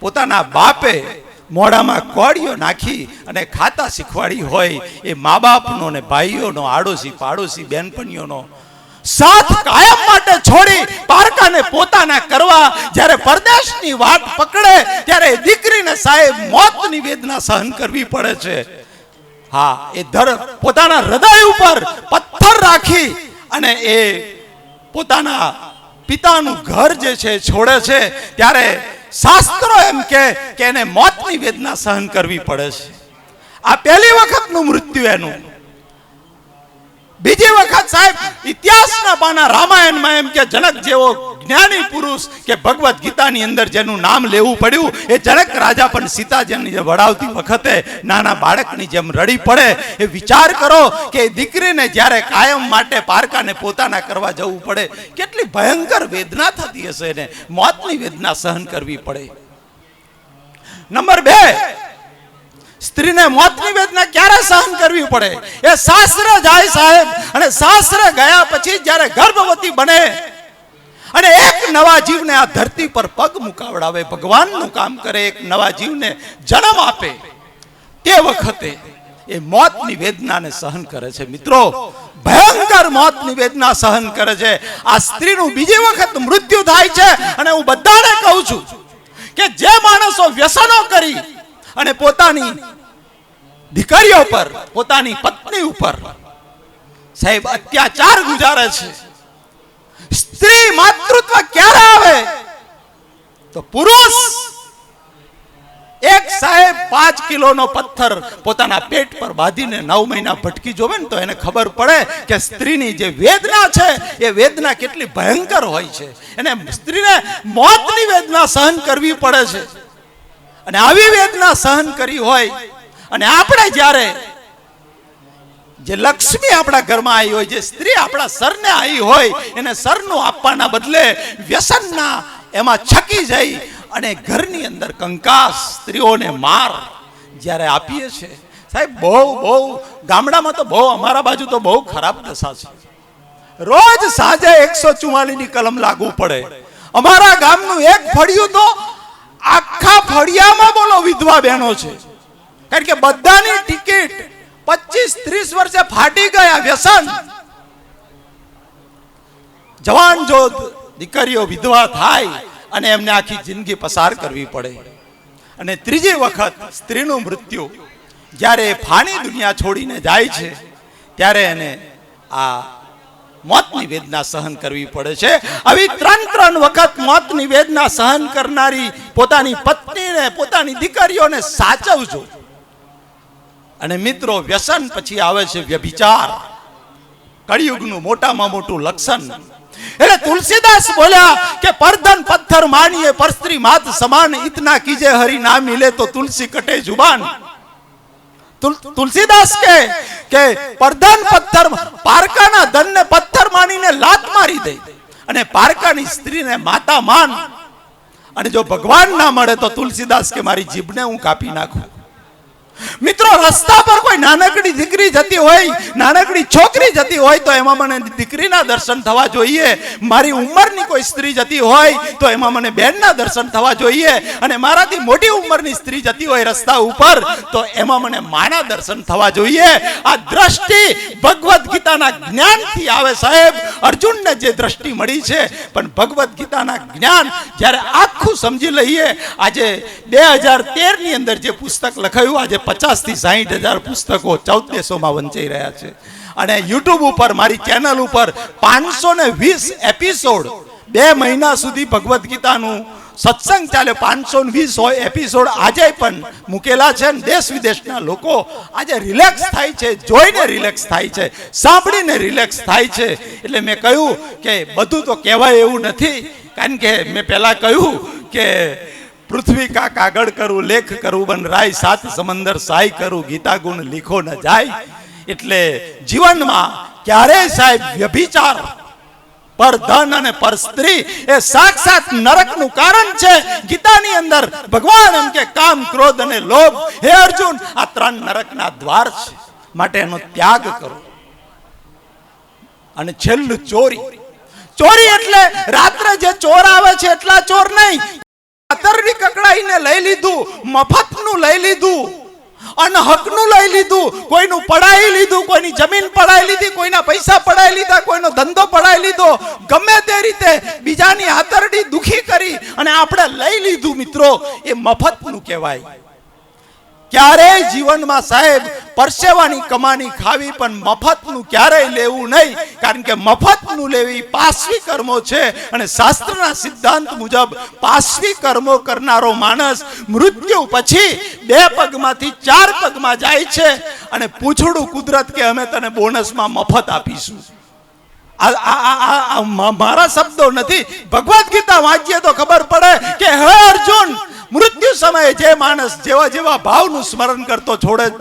પોતાના બાપે મોઢામાં કોળીઓ નાખી અને ખાતા શીખવાડી હોય, એ મા બાપનો ને ભાઈઓનો, આડોશી પાડોશી બેનપણીઓનો સાથ કાયમ માટે છોડી પારકાને પોતાના કરવા જ્યારે પરદેશની વાટ પકડે ત્યારે દીકરીને સાહેબ મોતની વેદના સહન કરવી પડે છે. હા, એ પોતાના હૃદય ઉપર પથ્થર રાખી અને એ પોતાના પિતાનું ઘર જે છે છોડે છે, ત્યારે શાસ્ત્રો એમ કે એને મોતની વેદના સહન કરવી પડે છે. આ પહેલી વખતનું મૃત્યુ એનું. બીજી વખત સાહેબ ઇતિહાસના પાના રામાયણમાં એમ કે જનક જેવો જ્ઞાની પુરુષ કે ભગવદ્ ગીતાની અંદર જેનું નામ લેવું પડ્યું, એ જનક રાજા પણ સીતાજીને વડાવતી વખતે નાના બાળકની જેમ રડી પડે. એ વિચાર કરો કે દીકરીને જ્યારે કાયમ માટે પારકાને પોતાના કરવા જવું પડે, કેટલી ભયંકર વેદના થતી હશે એને. મોતની વેદના સહન કરવી પડે. નંબર 2, સ્ત્રીને મોતની વેદના ક્યારે સહન કરવી પડે? એ સાસરે જાય સાહેબ, અને સાસરે ગયા પછી જ્યારે ગર્ભવતી બને અને એક નવા જીવને આ ધરતી પર પગ મુકાવડાવે, ભગવાનનું કામ કરે, એક નવા જીવને જન્મ આપે, તે વખતે એ મોતની વેદનાને સહન કરે છે મિત્રો, ભયંકર મોતની વેદના સહન કરે છે. આ સ્ત્રીનું બીજી વખત મૃત્યુ થાય છે. અને હું બધાને કહું છું કે જે માણસો વ્યસનો કરી અને પોતાની દીકરીઓ પર, પોતાની પત્ની ઉપર સાહેબ અત્યાચાર ગુજારે છે, સ્ત્રી માતૃત્વ ક્યારે આવે? તો પુરુષ એક સાહેબ 5 કિલોનો પથ્થર પોતાના પેટ પર બાંધીને 9 મહિના ભટકી જોવે ને તો એને ખબર પડે કે સ્ત્રીની જે વેદના છે એ વેદના કેટલી ભયંકર હોય છે. એને સ્ત્રીને મોતની વેદના સહન કરવી પડે છે. અને આવી વેદના સહન કરી હોય અને આપણે જ્યારે જે લક્ષ્મી આપણા ઘરમાં આવી હોય, જે સ્ત્રી આપણા સરને આવી હોય, એને સરનું આપવાના બદલે વ્યસનના એમાં છકી જઈ અને ઘરની અંદર કંકાસ, સ્ત્રીઓને માર જ્યારે આપીએ છે સાહેબ, બહુ ગામડામાં તો બહુ, અમારા બાજુ તો બહુ ખરાબ દશા છે. રોજ સાંજે 144 ની કલમ લાગુ પડે. અમારા ગામનું એક ફળિયું તો આખા ફળિયામાં બોલો વિધવા બહેનો છે. કારણ કે બધાની ટિકિટ 25-30 વર્ષે ફાટી ગયા. વ્યસન, જવાન જો દીકરીઓ વિધવા થાય અને એમને આખી જિંદગી પસાર કરવી પડે. અને ત્રીજી વખત સ્ત્રીનું મૃત્યુ જ્યારે ફાની દુનિયા છોડીને જાય છે ત્યારે એને આ મોતની વેદના સહન કરવી પડે છે. આવી 3 વખત મોતની વેદના સહન કરનારી પોતાની પત્નીને, પોતાની દીકરીઓને સાચવજો. અને મિત્રો, વ્યસન પછી આવે છે વ્યભિચાર, કળિયુગનું મોટામાં મોટું લક્ષણ. એટલે તુલસીદાસ બોલ્યા કે પરધન પથ્થર માનીએ પર સ્ત્રી માત સમાન, ઇતના કીજે હરી ના મિલે તો તુલસી કટે જુબાન. તુલસીદાસ કે પરધન પથ્થર, પારકાના ધનને પથ્થર માનીને લાત મારી દે અને પારકાની સ્ત્રીને માતા માન. અને જો ભગવાન ના મળે તો તુલસીદાસ કે મારી જીભને હું કાપી નાખું. મિત્રો, રસ્તા પર કોઈ નાનકડી દીકરી જતી હોય, નાનકડી છોકરી જતી હોય તો એમાં મને દીકરીના દર્શન થવા જોઈએ. મારી ઉંમરની કોઈ સ્ત્રી જતી હોય તો એમાં મને બેનના દર્શન થવા જોઈએ. અને મારાથી મોટી ઉંમરની સ્ત્રી જતી હોય રસ્તા ઉપર તો એમાં મને માના દર્શન થવા જોઈએ. આ દ્રષ્ટિ ભગવદ્ ગીતાના જ્ઞાનથી આવે સાહેબ. અર્જુનને જે દ્રષ્ટિ મળી છે, પણ ભગવદ્ ગીતાના જ્ઞાન જ્યારે આખું સમજી લઈએ. આજે 2013 ની અંદર જે પુસ્તક લખાયું, આજે 50 થી 60,000 પુસ્તકો 14 દેશોમાં વંચાઈ રહ્યા છે. અને યુટ્યુબ ઉપર, મારી ચેનલ ઉપર 520 એપિસોડ, 2 મહિના સુધી ભગવદ્ ગીતાનું સત્સંગ ચાલે. 520 એપિસોડ આજે પણ મૂકેલા છે. દેશ વિદેશના લોકો આજે રિલેક્સ થાય છે, જોઈને રિલેક્સ થાય છે, સાંભળીને રિલેક્સ થાય છે. એટલે મેં કહ્યું કે બધું તો કહેવાય એવું નથી. કારણ કે મેં પહેલા કહ્યું કે પૃથ્વી કા કાગળ કરું, લેખ કરું બન રાય, 7 સમંદર સાય કરું, ગીતા ગુણ લીખો ન જાય. એટલે જીવનમાં ક્યારેય સાહેબ વ્યભિચાર, પર ધન અને પર સ્ત્રી એ સાક્ષાત નરકનું કારણ છે. ગીતાની અંદર ભગવાન એમ કે કામ, ક્રોધ અને લોભ, હે અર્જુન, આ 3 નરકના દ્વાર છે. માટે એનો ત્યાગ કરો. અને છેલ્લું ચોરી. ચોરી એટલે રાત્રે જે ચોર આવે છે એટલા ચોર નહીં. અતરડી કકડાઈને લઈ લીધું, મફતનું લઈ લીધું, અનહકનું લઈ લીધું, કોઈનું પડાઈ લીધું, કોઈની જમીન પડાઈ લીધી, કોઈના પૈસા પડાઈ લીધા, કોઈનો ધંધો પડાઈ લીધો, ગમે તે રીતે બીજાની આતરડી દુખી કરી અને આપણે લઈ લીધું. મિત્રો, એ મફતનું કહેવાય. ક્યારેય જીવનમાં સાહેબ પરસેવાની કમાણી ખાવી, પણ મફતનું ક્યારેય લેવું નહીં. કારણ કે મફતનું લેવી પાશવી કર્મો છે. અને શાસ્ત્રના સિદ્ધાંત મુજબ પાશવી કર્મો કરનારો માણસ મૃત્યુ પછી 2 પગમાંથી 4 પગમાં જાય છે. અને પૂછડું કુદરત કે અમે તને બોનસમાં મફત આપીશું. મારા શબ્દો નથી, ભગવદ્ ગીતા વાંચીએ તો ખબર પડે કે હે અર્જુન, મૃત્યુ સમયે જે માણસ જેવા જેવા ભાવનું સ્મરણ કરતો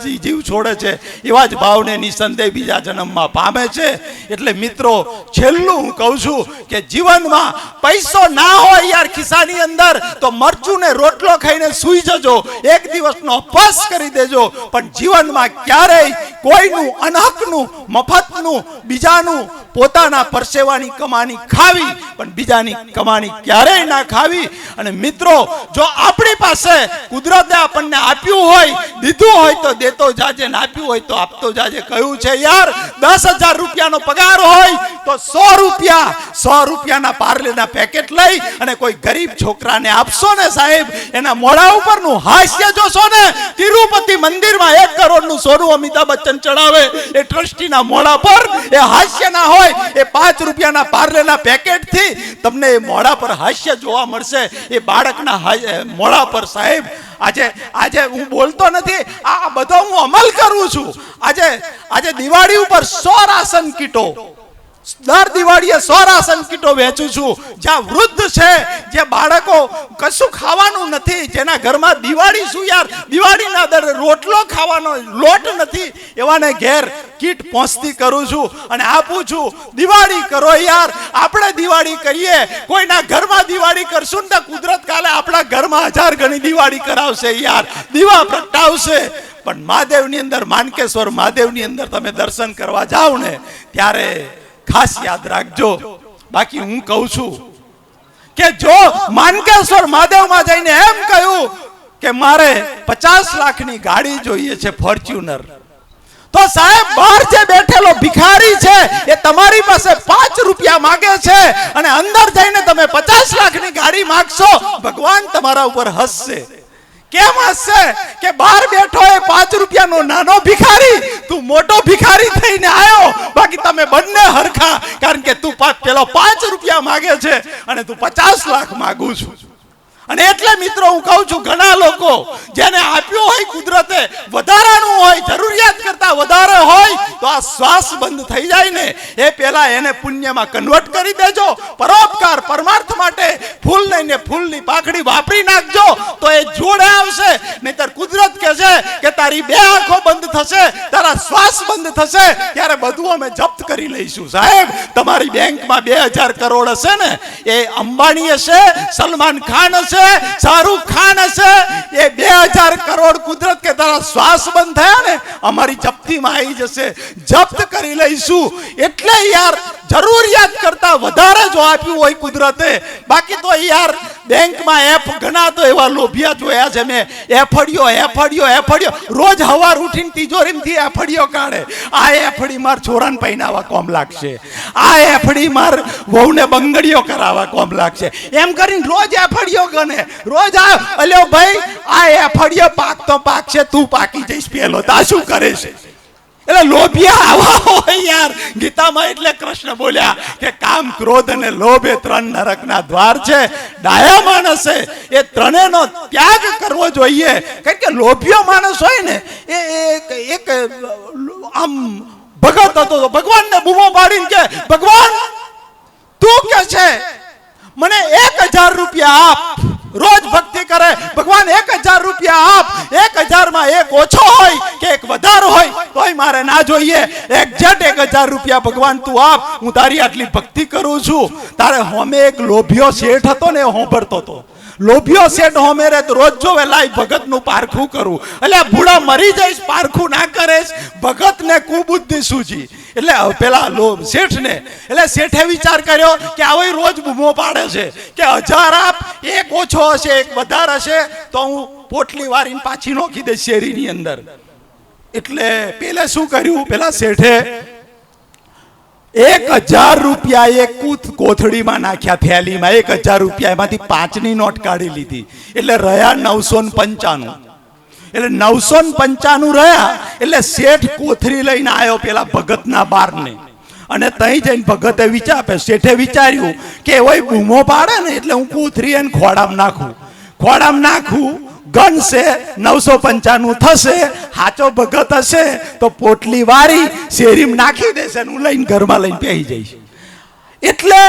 જીવ છોડે છે, એવા જ ભાવને નિસંદેહ બીજા જન્મમાં પામે છે. એટલે મિત્રો, છેલ્લું હું કહું છું કે જીવનમાં પૈસો ના હોય યાર ખિસ્સાની અંદર તો મરચું ને રોટલો ખાઈને સૂઈ જજો, એક દિવસનો અપવાસ કરી દેજો. પણ જીવનમાં ક્યારેય કોઈનું અનહકનું, મફતનું, બીજાનું, પોતાના પરસેવાની કમાણી ખાવી, પણ બીજાની કમાણી ક્યારેય ના ખાવી. અને મિત્રો, જો આપ આપણી પાસે કુદરતે આપણને આપ્યું હોય, દીધું હોય તો દેતો જાજે, ને આપ્યું હોય તો આપતો જાજે. કહ્યું છે યાર 10,000 રૂપિયાનો પગાર હોય તો 100 રૂપિયાના પાર્લેના પેકેટ લઈ અને કોઈ ગરીબ છોકરાને આપશો ને સાહેબ, એના મોઢા ઉપરનું હાસ્ય જોશો ને. તિરુપતિ મંદિરમાં 1 કરોડનું સોનું અમિતાભ બચ્ચન ચડાવે, એ ટ્રસ્ટીના મોઢા પર એ હાસ્ય ના હોય. એ 5 રૂપિયાના પાર્લેના પેકેટથી તમને એ મોઢા પર હાસ્ય જોવા મળશે, એ બાળકના મોઢા પર સાહેબ. આજે હું બોલતો નથી, આ બધો હું અમલ કરું છું. આજે દિવાળી ઉપર 100 રાશન કીટો, દર દિવાળીએ 100 રાશન કીટો વેચું છું. જ્યાં વૃદ્ધ છે, જે બાળકો કશું ખાવાનું નથી, જેના ઘરમાં દિવાળી શું યાર, દિવાળીના દર રોટલો ખાવાનો લોટ નથી, એવાને ઘેર કીટ પહોંચતી કરું છું અને આપું છું. દિવાળી કરો યાર, આપણે દિવાળી કરીએ. કોઈના ઘરમાં દિવાળી કરશું ને કુદરત કાલે આપણા ઘરમાં 1000 ગણી દિવાળી કરાવશે યાર, દીવા પ્રગટાવશે. પણ મહાદેવની અંદર, માનકેશ્વર મહાદેવની અંદર તમે દર્શન કરવા જાઓ ને ત્યારે ખાસ યાદ રાખજો. બાકી હું કહું છું કે જો માનકેશ્વર મહાદેવમાં જઈને એમ કહ્યું કે મારે 50 લાખની ગાડી જોઈએ છે, ફોર્ચ્યુનર, તો સાહેબ બહાર જે બેઠેલો ભિખારી છે એ તમારી પાસે 5 રૂપિયા માંગે છે અને અંદર જઈને તમે 50 લાખની ગાડી માંગશો, ભગવાન તમારા ઉપર હસશે. કેમ હસશે? કે બહાર બેઠો એ 5 રૂપિયાનો નાનો ભિખારી, તું મોટો ભિખારી થઈને આવ્યો. બાકી તમે બંને હરખા, કારણ કે તું પેલો 5 રૂપિયા માંગે છે અને તું 50 લાખ માંગુ છું. અને એટલે મિત્રો હું કહું છું, ઘણા લોકો જેને આપ્યું હોય કુદરતે, વધારાનું હોય, જરૂરિયાત કરતા વધારે હોય, તો આ શ્વાસ બંધ થઈ જાય ને એ પહેલા એને પુણ્યમાં કન્વર્ટ કરી દેજો. પરોપકાર પરમાર્થ માટે ફૂલ લઈને ફૂલની પાખડી વાપરી નાખજો તો એ જોડે આવશે. નહીતર કુદરત કહે છે કે તારી 2 આંખો બંધ થશે, તારા શ્વાસ બંધ થશે, ત્યારે બધું અમે જપ્ત કરી લઈશું. સાહેબ તમારી બેંકમાં 2000 કરોડ હશે ને, એ અંબાણી હશે, સલમાન ખાન હશે, શાહરુખ ખાન હશે, એ 2000 કરોડ કુદરત કે તારા શ્વાસ બંધ થયા ને અમારી જપ્તીમાં આવી જશે, જપ્ત કરી લઈશું. એટલે યાર જરૂરિયાત કરતા વધારે જો આપ્યું હોય કુદરતે, બાકી તો યાર બેંકમાં ઘણા તો એવા લોભિયા જોયા છે મેં, એફડીઓ રોજ હવાર ઉઠીને તિજોરીમાંથી એફડીઓ કાઢે. આ એફડી માર છોરાને પૈનાવા કોમ લાગશે, આ એફડી માર વહુને બંગડીઓ કરાવવા કોમ લાગશે, એમ કરીને રોજ એફડીઓ ગણે. રોજ અલ્યો ભાઈ આ એફડીઓ પાકતો પાકશે, તું પાકી જઈશ પેલો, તા શું કરે છે? એટલે લોભિયા આવા હોય યાર. ગીતામાં એટલે કૃષ્ણ બોલ્યા કે કામ, ક્રોધ અને લોભ એ 3 નરકના દ્વાર છે. ડાયા માણસે એ ત્રણેયનો ત્યાગ કરવો જોઈએ. કારણ કે લોભિયો માણસ હોય ને એ એક આમ ભગત હતો, ભગવાનને બૂમો પાડીને કે ભગવાન તું કે છે મને 1000 રૂપિયા આપ, રોજ ભક્તિ કરે, ભગવાન 1000 રૂપિયા આપ, 1000 માં એક ઓછો હોય કે એક વધારો હોય તોય મારે ના જોઈએ, એક્ઝેક્ટ 1000 રૂપિયા ભગવાન તું આપ, હું તારી આટલી ભક્તિ કરું છું. તારે હોમે એક લોભિયો શેઠ હતો ને, હોંભરતો હતો. લોભિયો શેઠ હોમે રે તો રોજ જોવે લાઈ ભગતનું પારખું કરું. એટલે ભૂડા મરી જઈશ, પારખું ના કરેશ, ભગતને કુબુદ્ધિ સૂજી. એટલે પેલા શેઠને, એટલે શેઠે વિચાર કર્યો કે આવી રોજ બૂમો પાડે છે કે 1000 આપ, એક ઓછો હશે એક વધારે હશે તો હું પોટલી વારીને પાછી નોખી દઈશ શેરીની અંદર. એટલે પેલે શું કર્યું, પેલા શેઠે 1000 રૂપિયા એક કોથળીમાં નાખ્યા, થેલીમાં 1000 રૂપિયા, એમાંથી 5ની નોટ કાઢી લીધી. એટલે રહ્યા 995. એટલે 995 રહ્યા. એટલે શેઠ કોથળી લઈને આવ્યો પેલા ભગતના બારને, અને ત્યાં જઈને ભગતે શેઠે વિચાર્યું કે ઓય બૂમો પાડે ને એટલે હું કોથળી એને ખોડામાં નાખું, ગણશે 995 થશે, હાચો ભગત હશે તો પોટલી વારી શેરીમાં નાખી દેશે, હું લઈને ઘરમાં લઈને પહેરી જઈશ. એટલે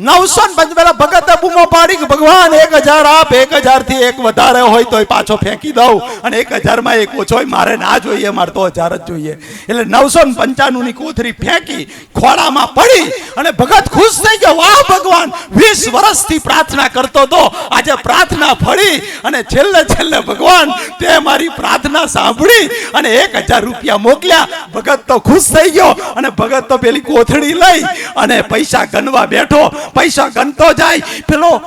995 પેલા ભગતે બૂમો પાડી કે ભગવાન 1000 આપ, 1000 થી એક વધારે હોય તો પાછો ફેંકી દઉં, અને 1000 માં એક ઓછો હોય મારે ના જોઈએ, મારે તો 1000 જ જોઈએ. એટલે 995 ની કોથળી ફેંકી ખોળામાં પડી અને ભગત ખુશ થઈ ગયો, વાહ ભગવાન 20 વર્ષથી પ્રાર્થના કરતો હતો. આજે પ્રાર્થના ફળી અને છેલ્લે ભગવાન તે મારી પ્રાર્થના સાંભળી અને 1000 રૂપિયા મોકલ્યા. ભગત તો ખુશ થઈ ગયો અને ભગત તો પેલી કોથળી લઈ અને પૈસા ગણવા બેઠો. પૈસા ગણતો જાય,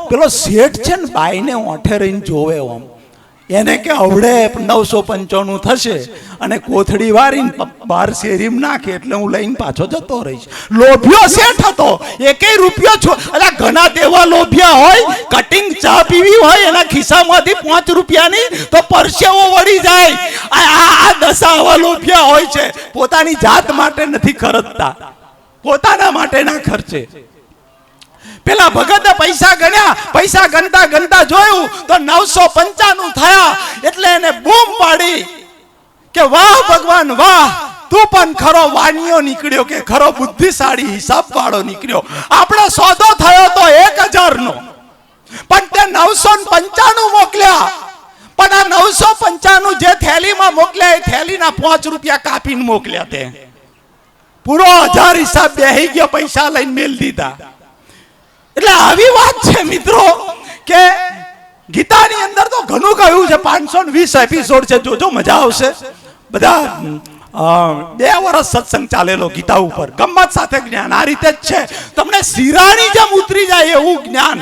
પેલો શેઠ છે ને બાઈને ઓઠે રહીને જોવે ઓમ, એને કે આવડે 995 થશે અને કોથળી વારીને બાર શેરીમાં નાખે એટલે હું લઈને પાછો જતો રહીશ. લોભિયો શેઠ હતો, એકેય રૂપિયો છો. અલા ઘણા તેવા લોભિયા હોય, કટિંગ ચા પીવી હોય એના ખિસ્સામાંથી 5 રૂપિયાની તો પરસેવો વળી જાય. આ દશા આવા લોભિયા હોય છે. પોતાની જાત માટે નથી ખર્ચતા, પોતાના માટે ના ખર્ચે. પેલા ભગતે પૈસા ગણ્યા, પૈસા ગણતા જોયું તો 995 થયા. એટલે એને બૂમ પાડી કે વાહ ભગવાન વાહ, તું પણ ખરો વાણીઓ નીકળ્યો, કે ખરો બુદ્ધિશાળી હિસાબ વાળો નીકળ્યો. આપણો સોદો થયો તો 1000 નો, પણ તે 995 મોકલ્યા. પણ આ 995 જે થેલીમાં મોકલ્યા એ થેલીના 5 રૂપિયા કાપીને મોકલ્યા. તે પૂરો 1000 હિસાબ બેહી ગયો, પૈસા લઈને મેલ દીધા. એટલે આવી વાત છે મિત્રો કે ગીતાની અંદર તો ઘણું કહ્યું છે. 520 એપિસોડ છે, જોજો મજા આવશે. બધા 2 વર્ષ સત્સંગ ચાલેલો ગીતા ઉપર, ગમ્મત સાથે જ્ઞાન. આ રીતે જ છે, તમને શિરાની જેમ ઉતરી જાય એવું જ્ઞાન,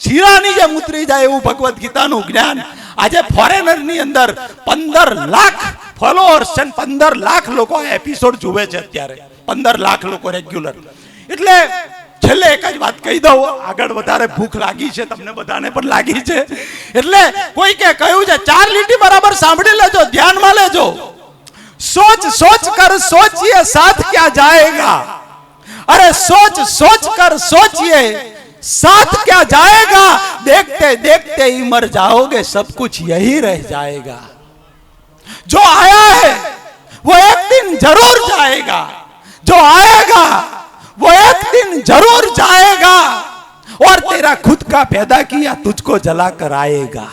શિરાની જેમ ઉતરી જાય એવું ભગવદ્ ગીતાનું જ્ઞાન. આજે ફોરેનરની અંદર 15 લાખ ફોલોઅર્સ છે, 15 લાખ લોકો એપિસોડ જુએ છે અત્યારે, 15 લાખ લોકો રેગ્યુલર. એટલે છેલ્લે એક જ વાત કહી દઉં, આગળ વધારે ભૂખ લાગી છે, તમને બધાને પણ લાગી છે. એટલે કોઈ કે કહ્યું છે 4 લીટી બરાબર સાંભળી લેજો, ધ્યાનમાં લેજો. सोच कर सोचिए साथ क्या जाएगा, अरे सोच कर सोचिए साथ क्या जाएगा, देखते देखते ही मर जाओगे, सब कुछ यही रह जाएगा. जो आया है वो एक दिन जरूर जाएगा, जो आएगा वो एक दिन जरूर जाएगा, और तेरा खुद का पैदा किया तुझको जलाकर आएगा.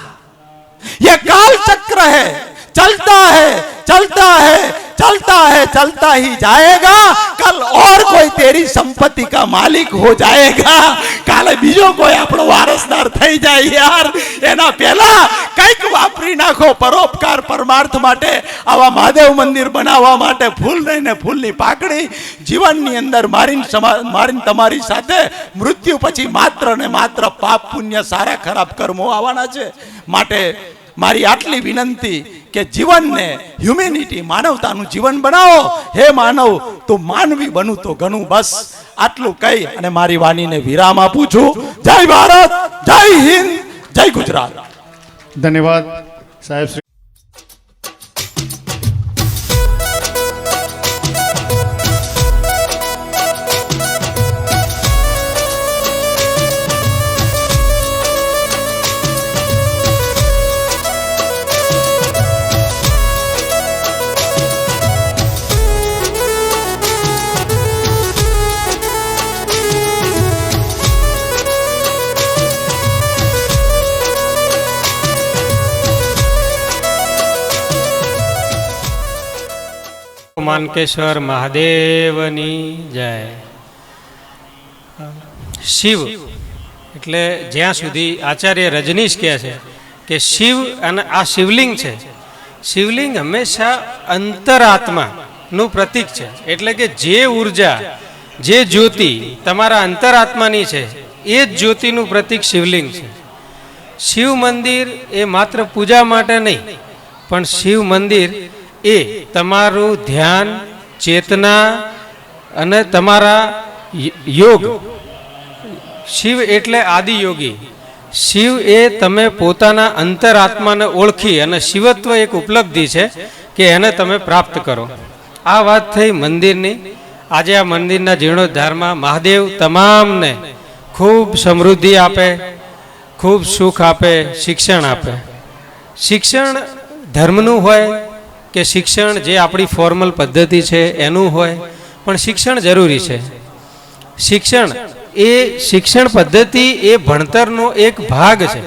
ये काल चक्र है, चलता है चलता है चलता है, चलता ही जाएगा. कल और कोई तेरी संपत्ति का मालिक हो जाएगा. કાલે બીજો કોઈ આપણો વારસદાર થઈ જાય યાર, એના પહેલા કંઈક વાપરી નાખો પરોપકાર પરમાર્થ માટે. આવા મહાદેવ મંદિર બનાવવા માટે ફૂલ લઈને ફૂલની પાકડી જીવનની અંદર મારીને તમારી સાથે મૃત્યુ પછી માત્ર ને માત્ર પાપ પુણ્ય સારા ખરાબ કર્મો આવવાના છે. માટે મારી આટલી વિનંતી કે જીવનને હ્યુમેનિટી, માનવતાનું જીવન બનાવો. હે માનવ, તું માનવી બનું તો ઘણું. બસ આટલું કહી અને મારી વાણીને વિરામ આપું છું. જય ભારત, જય હિન્દ, જય ગુજરાત. ધન્યવાદ સાહેબ શ્રી. માનકેશ્વર મહાદેવની જય. શિવ એટલે જ્યાં સુધી આચાર્ય રજનીશ કહે છે કે શિવ અને આ શિવલિંગ છે, શિવલિંગ હંમેશા અંતરાત્માનું પ્રતીક છે. એટલે કે જે ઉર્જા, જે જ્યોતિ તમારા અંતરાત્માની છે એ જ જ્યોતિનું પ્રતીક શિવલિંગ છે. શિવ મંદિર એ માત્ર પૂજા માટે નહીં, પણ શિવ મંદિર એ તમારું ધ્યાન, ચેતના અને તમારા યોગ. શિવ એટલે આદિયોગી. શિવ એ તમે પોતાના અંતરાત્માને ઓળખી અને શિવત્વ એક ઉપલબ્ધિ છે કે એને તમે પ્રાપ્ત કરો. આ વાત થઈ મંદિરની. આજે આ મંદિરના જીર્ણોદ્ધારમાં મહાદેવ તમામને ખૂબ સમૃદ્ધિ આપે, ખૂબ સુખ આપે, શિક્ષણ આપે. શિક્ષણ ધર્મનું હોય કે શિક્ષણ જે આપણી ફોર્મલ પદ્ધતિ છે એનું હોય, પણ શિક્ષણ જરૂરી છે. શિક્ષણ પદ્ધતિ એ ભણતરનો એક ભાગ છે.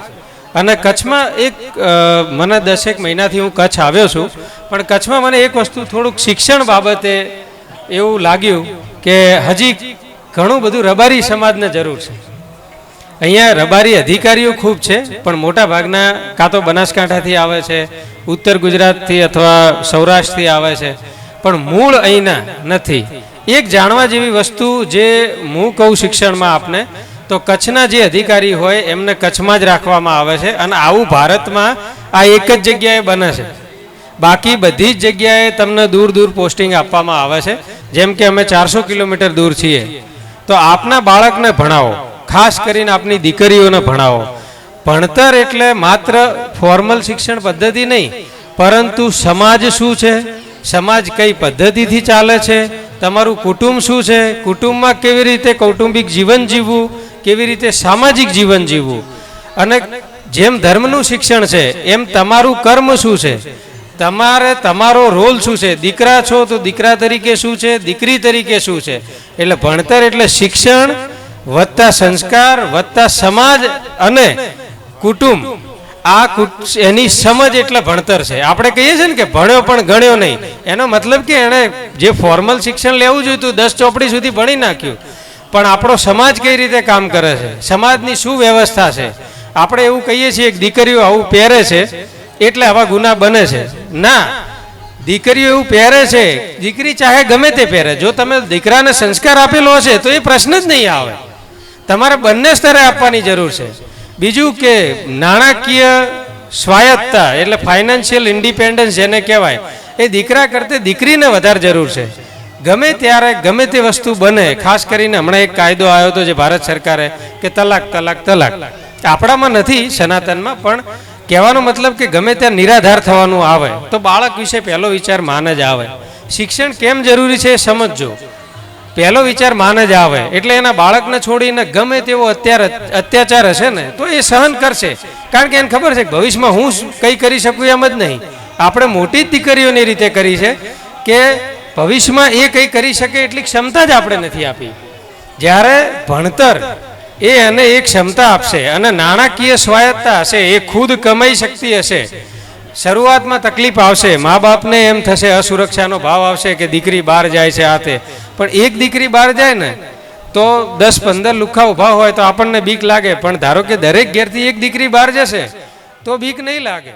અને કચ્છમાં એક મને 10 મહિનાથી હું કચ્છ આવ્યો છું, પણ કચ્છમાં મને એક વસ્તુ થોડુંક શિક્ષણ બાબતે એવું લાગ્યું કે હજી ઘણું બધું રબારી સમાજને જરૂર છે. અહીંયા રબારી અધિકારીઓ ખૂબ છે, પણ મોટા ભાગના કાં તો બનાસકાંઠાથી આવે છે, ઉત્તર ગુજરાતથી અથવા સૌરાષ્ટ્રથી આવે છે, પણ મૂળ અહીંના નથી. એક જાણવા જેવી વસ્તુ જે હું કહું શિક્ષણમાં આપને, તો કચ્છના જે અધિકારી હોય એમને કચ્છમાં જ રાખવામાં આવે છે, અને આવું ભારતમાં આ એક જ જગ્યાએ બને છે. બાકી બધી જ જગ્યાએ તમને દૂર દૂર પોસ્ટિંગ આપવામાં આવે છે. જેમ કે અમે 400 કિલોમીટર દૂર છીએ, તો આપના બાળકને ભણાવો, ખાસ કરીને આપની દીકરીઓને ભણાવો. ભણતર એટલે માત્ર ફોર્મલ શિક્ષણ પદ્ધતિ નહીં, પરંતુ સમાજ શું છે, સમાજ કઈ પદ્ધતિથી ચાલે છે, તમારું કુટુંબ શું છે, કુટુંબમાં કેવી રીતે કૌટુંબિક જીવન જીવવું, કેવી રીતે સામાજિક જીવન જીવવું, અને જેમ ધર્મનું શિક્ષણ છે એમ તમારું કર્મ શું છે, તમારે તમારો રોલ શું છે, દીકરા છો તો દીકરા તરીકે શું છે, દીકરી તરીકે શું છે. એટલે ભણતર એટલે શિક્ષણ વત્તા સંસ્કાર વત્તા સમાજ અને કુટુંબ, આ એની સમજ એટલે ભણતર છે. આપણે કહીએ છીએ ને કે ભણ્યો પણ ગણ્યો નહીં, એનો મતલબ કે એણે જે ફોર્મલ શિક્ષણ લેવું જોઈતું 10 ચોપડી સુધી ભણી નાખ્યું, પણ આપણો સમાજ કઈ રીતે કામ કરે છે, સમાજની શું વ્યવસ્થા છે. આપણે એવું કહીએ છીએ કે દીકરીઓ આવું પહેરે છે એટલે આવા ગુના બને છે. ના, દીકરીઓ એવું પહેરે છે, દીકરી ચાહે ગમે તે પહેરે, જો તમે દીકરાને સંસ્કાર આપેલો હશે તો એ પ્રશ્ન જ નહીં આવે. તમારે બંને સ્તરે આપવાની જરૂર છે. બીજું કે નાણાકીય સ્વાયત્તતા એટલે ફાઇનાન્શિયલ ઇન્ડિપેન્ડન્સ જેને કહેવાય, એ દીકરા કરતાં દીકરીને વધારે જરૂર છે. ગમે ત્યારે ગમે તે વસ્તુ બને, ખાસ કરીને હમણાં એક કાયદો આવ્યો હતો જે ભારત સરકારે, કે તલાક તલાક તલાક. આપણામાં નથી, સનાતનમાં, પણ કહેવાનો મતલબ કે ગમે ત્યાં નિરાધાર થવાનું આવે તો બાળક વિશે પહેલો વિચાર માન જ આવે. શિક્ષણ કેમ જરૂરી છે એ સમજજો. પહેલો વિચાર માન જ આવે એટલે એના બાળકને છોડીને ગમે તેવો અત્યાચાર હશે ને તો એ સહન કરશે, કારણ કે એને ખબર છે કે ભવિષ્યમાં હું કંઈ કરી શકું એમ જ નહીં. આપણે મોટી જ દીકરીઓની રીતે કરી છે કે ભવિષ્યમાં એ કંઈ કરી શકે એટલી ક્ષમતા જ આપણે નથી આપી. જ્યારે ભણતર એ એને એક ક્ષમતા આપશે અને નાણાકીય સ્વાયત્તતા હશે, એ ખુદ કમાઈ શકતી હશે. શરૂઆતમાં તકલીફ આવશે, મા બાપને એમ થશે, અસુરક્ષાનો ભાવ આવશે કે દીકરી બહાર જાય છે આ તે, પણ એક દીકરી બહાર જાય ને તો 10-15 લુખ્ખા ઊભા હોય તો આપણને બીક લાગે, પણ ધારો કે દરેક ઘેરથી એક દીકરી બહાર જશે તો બીક નહીં લાગે.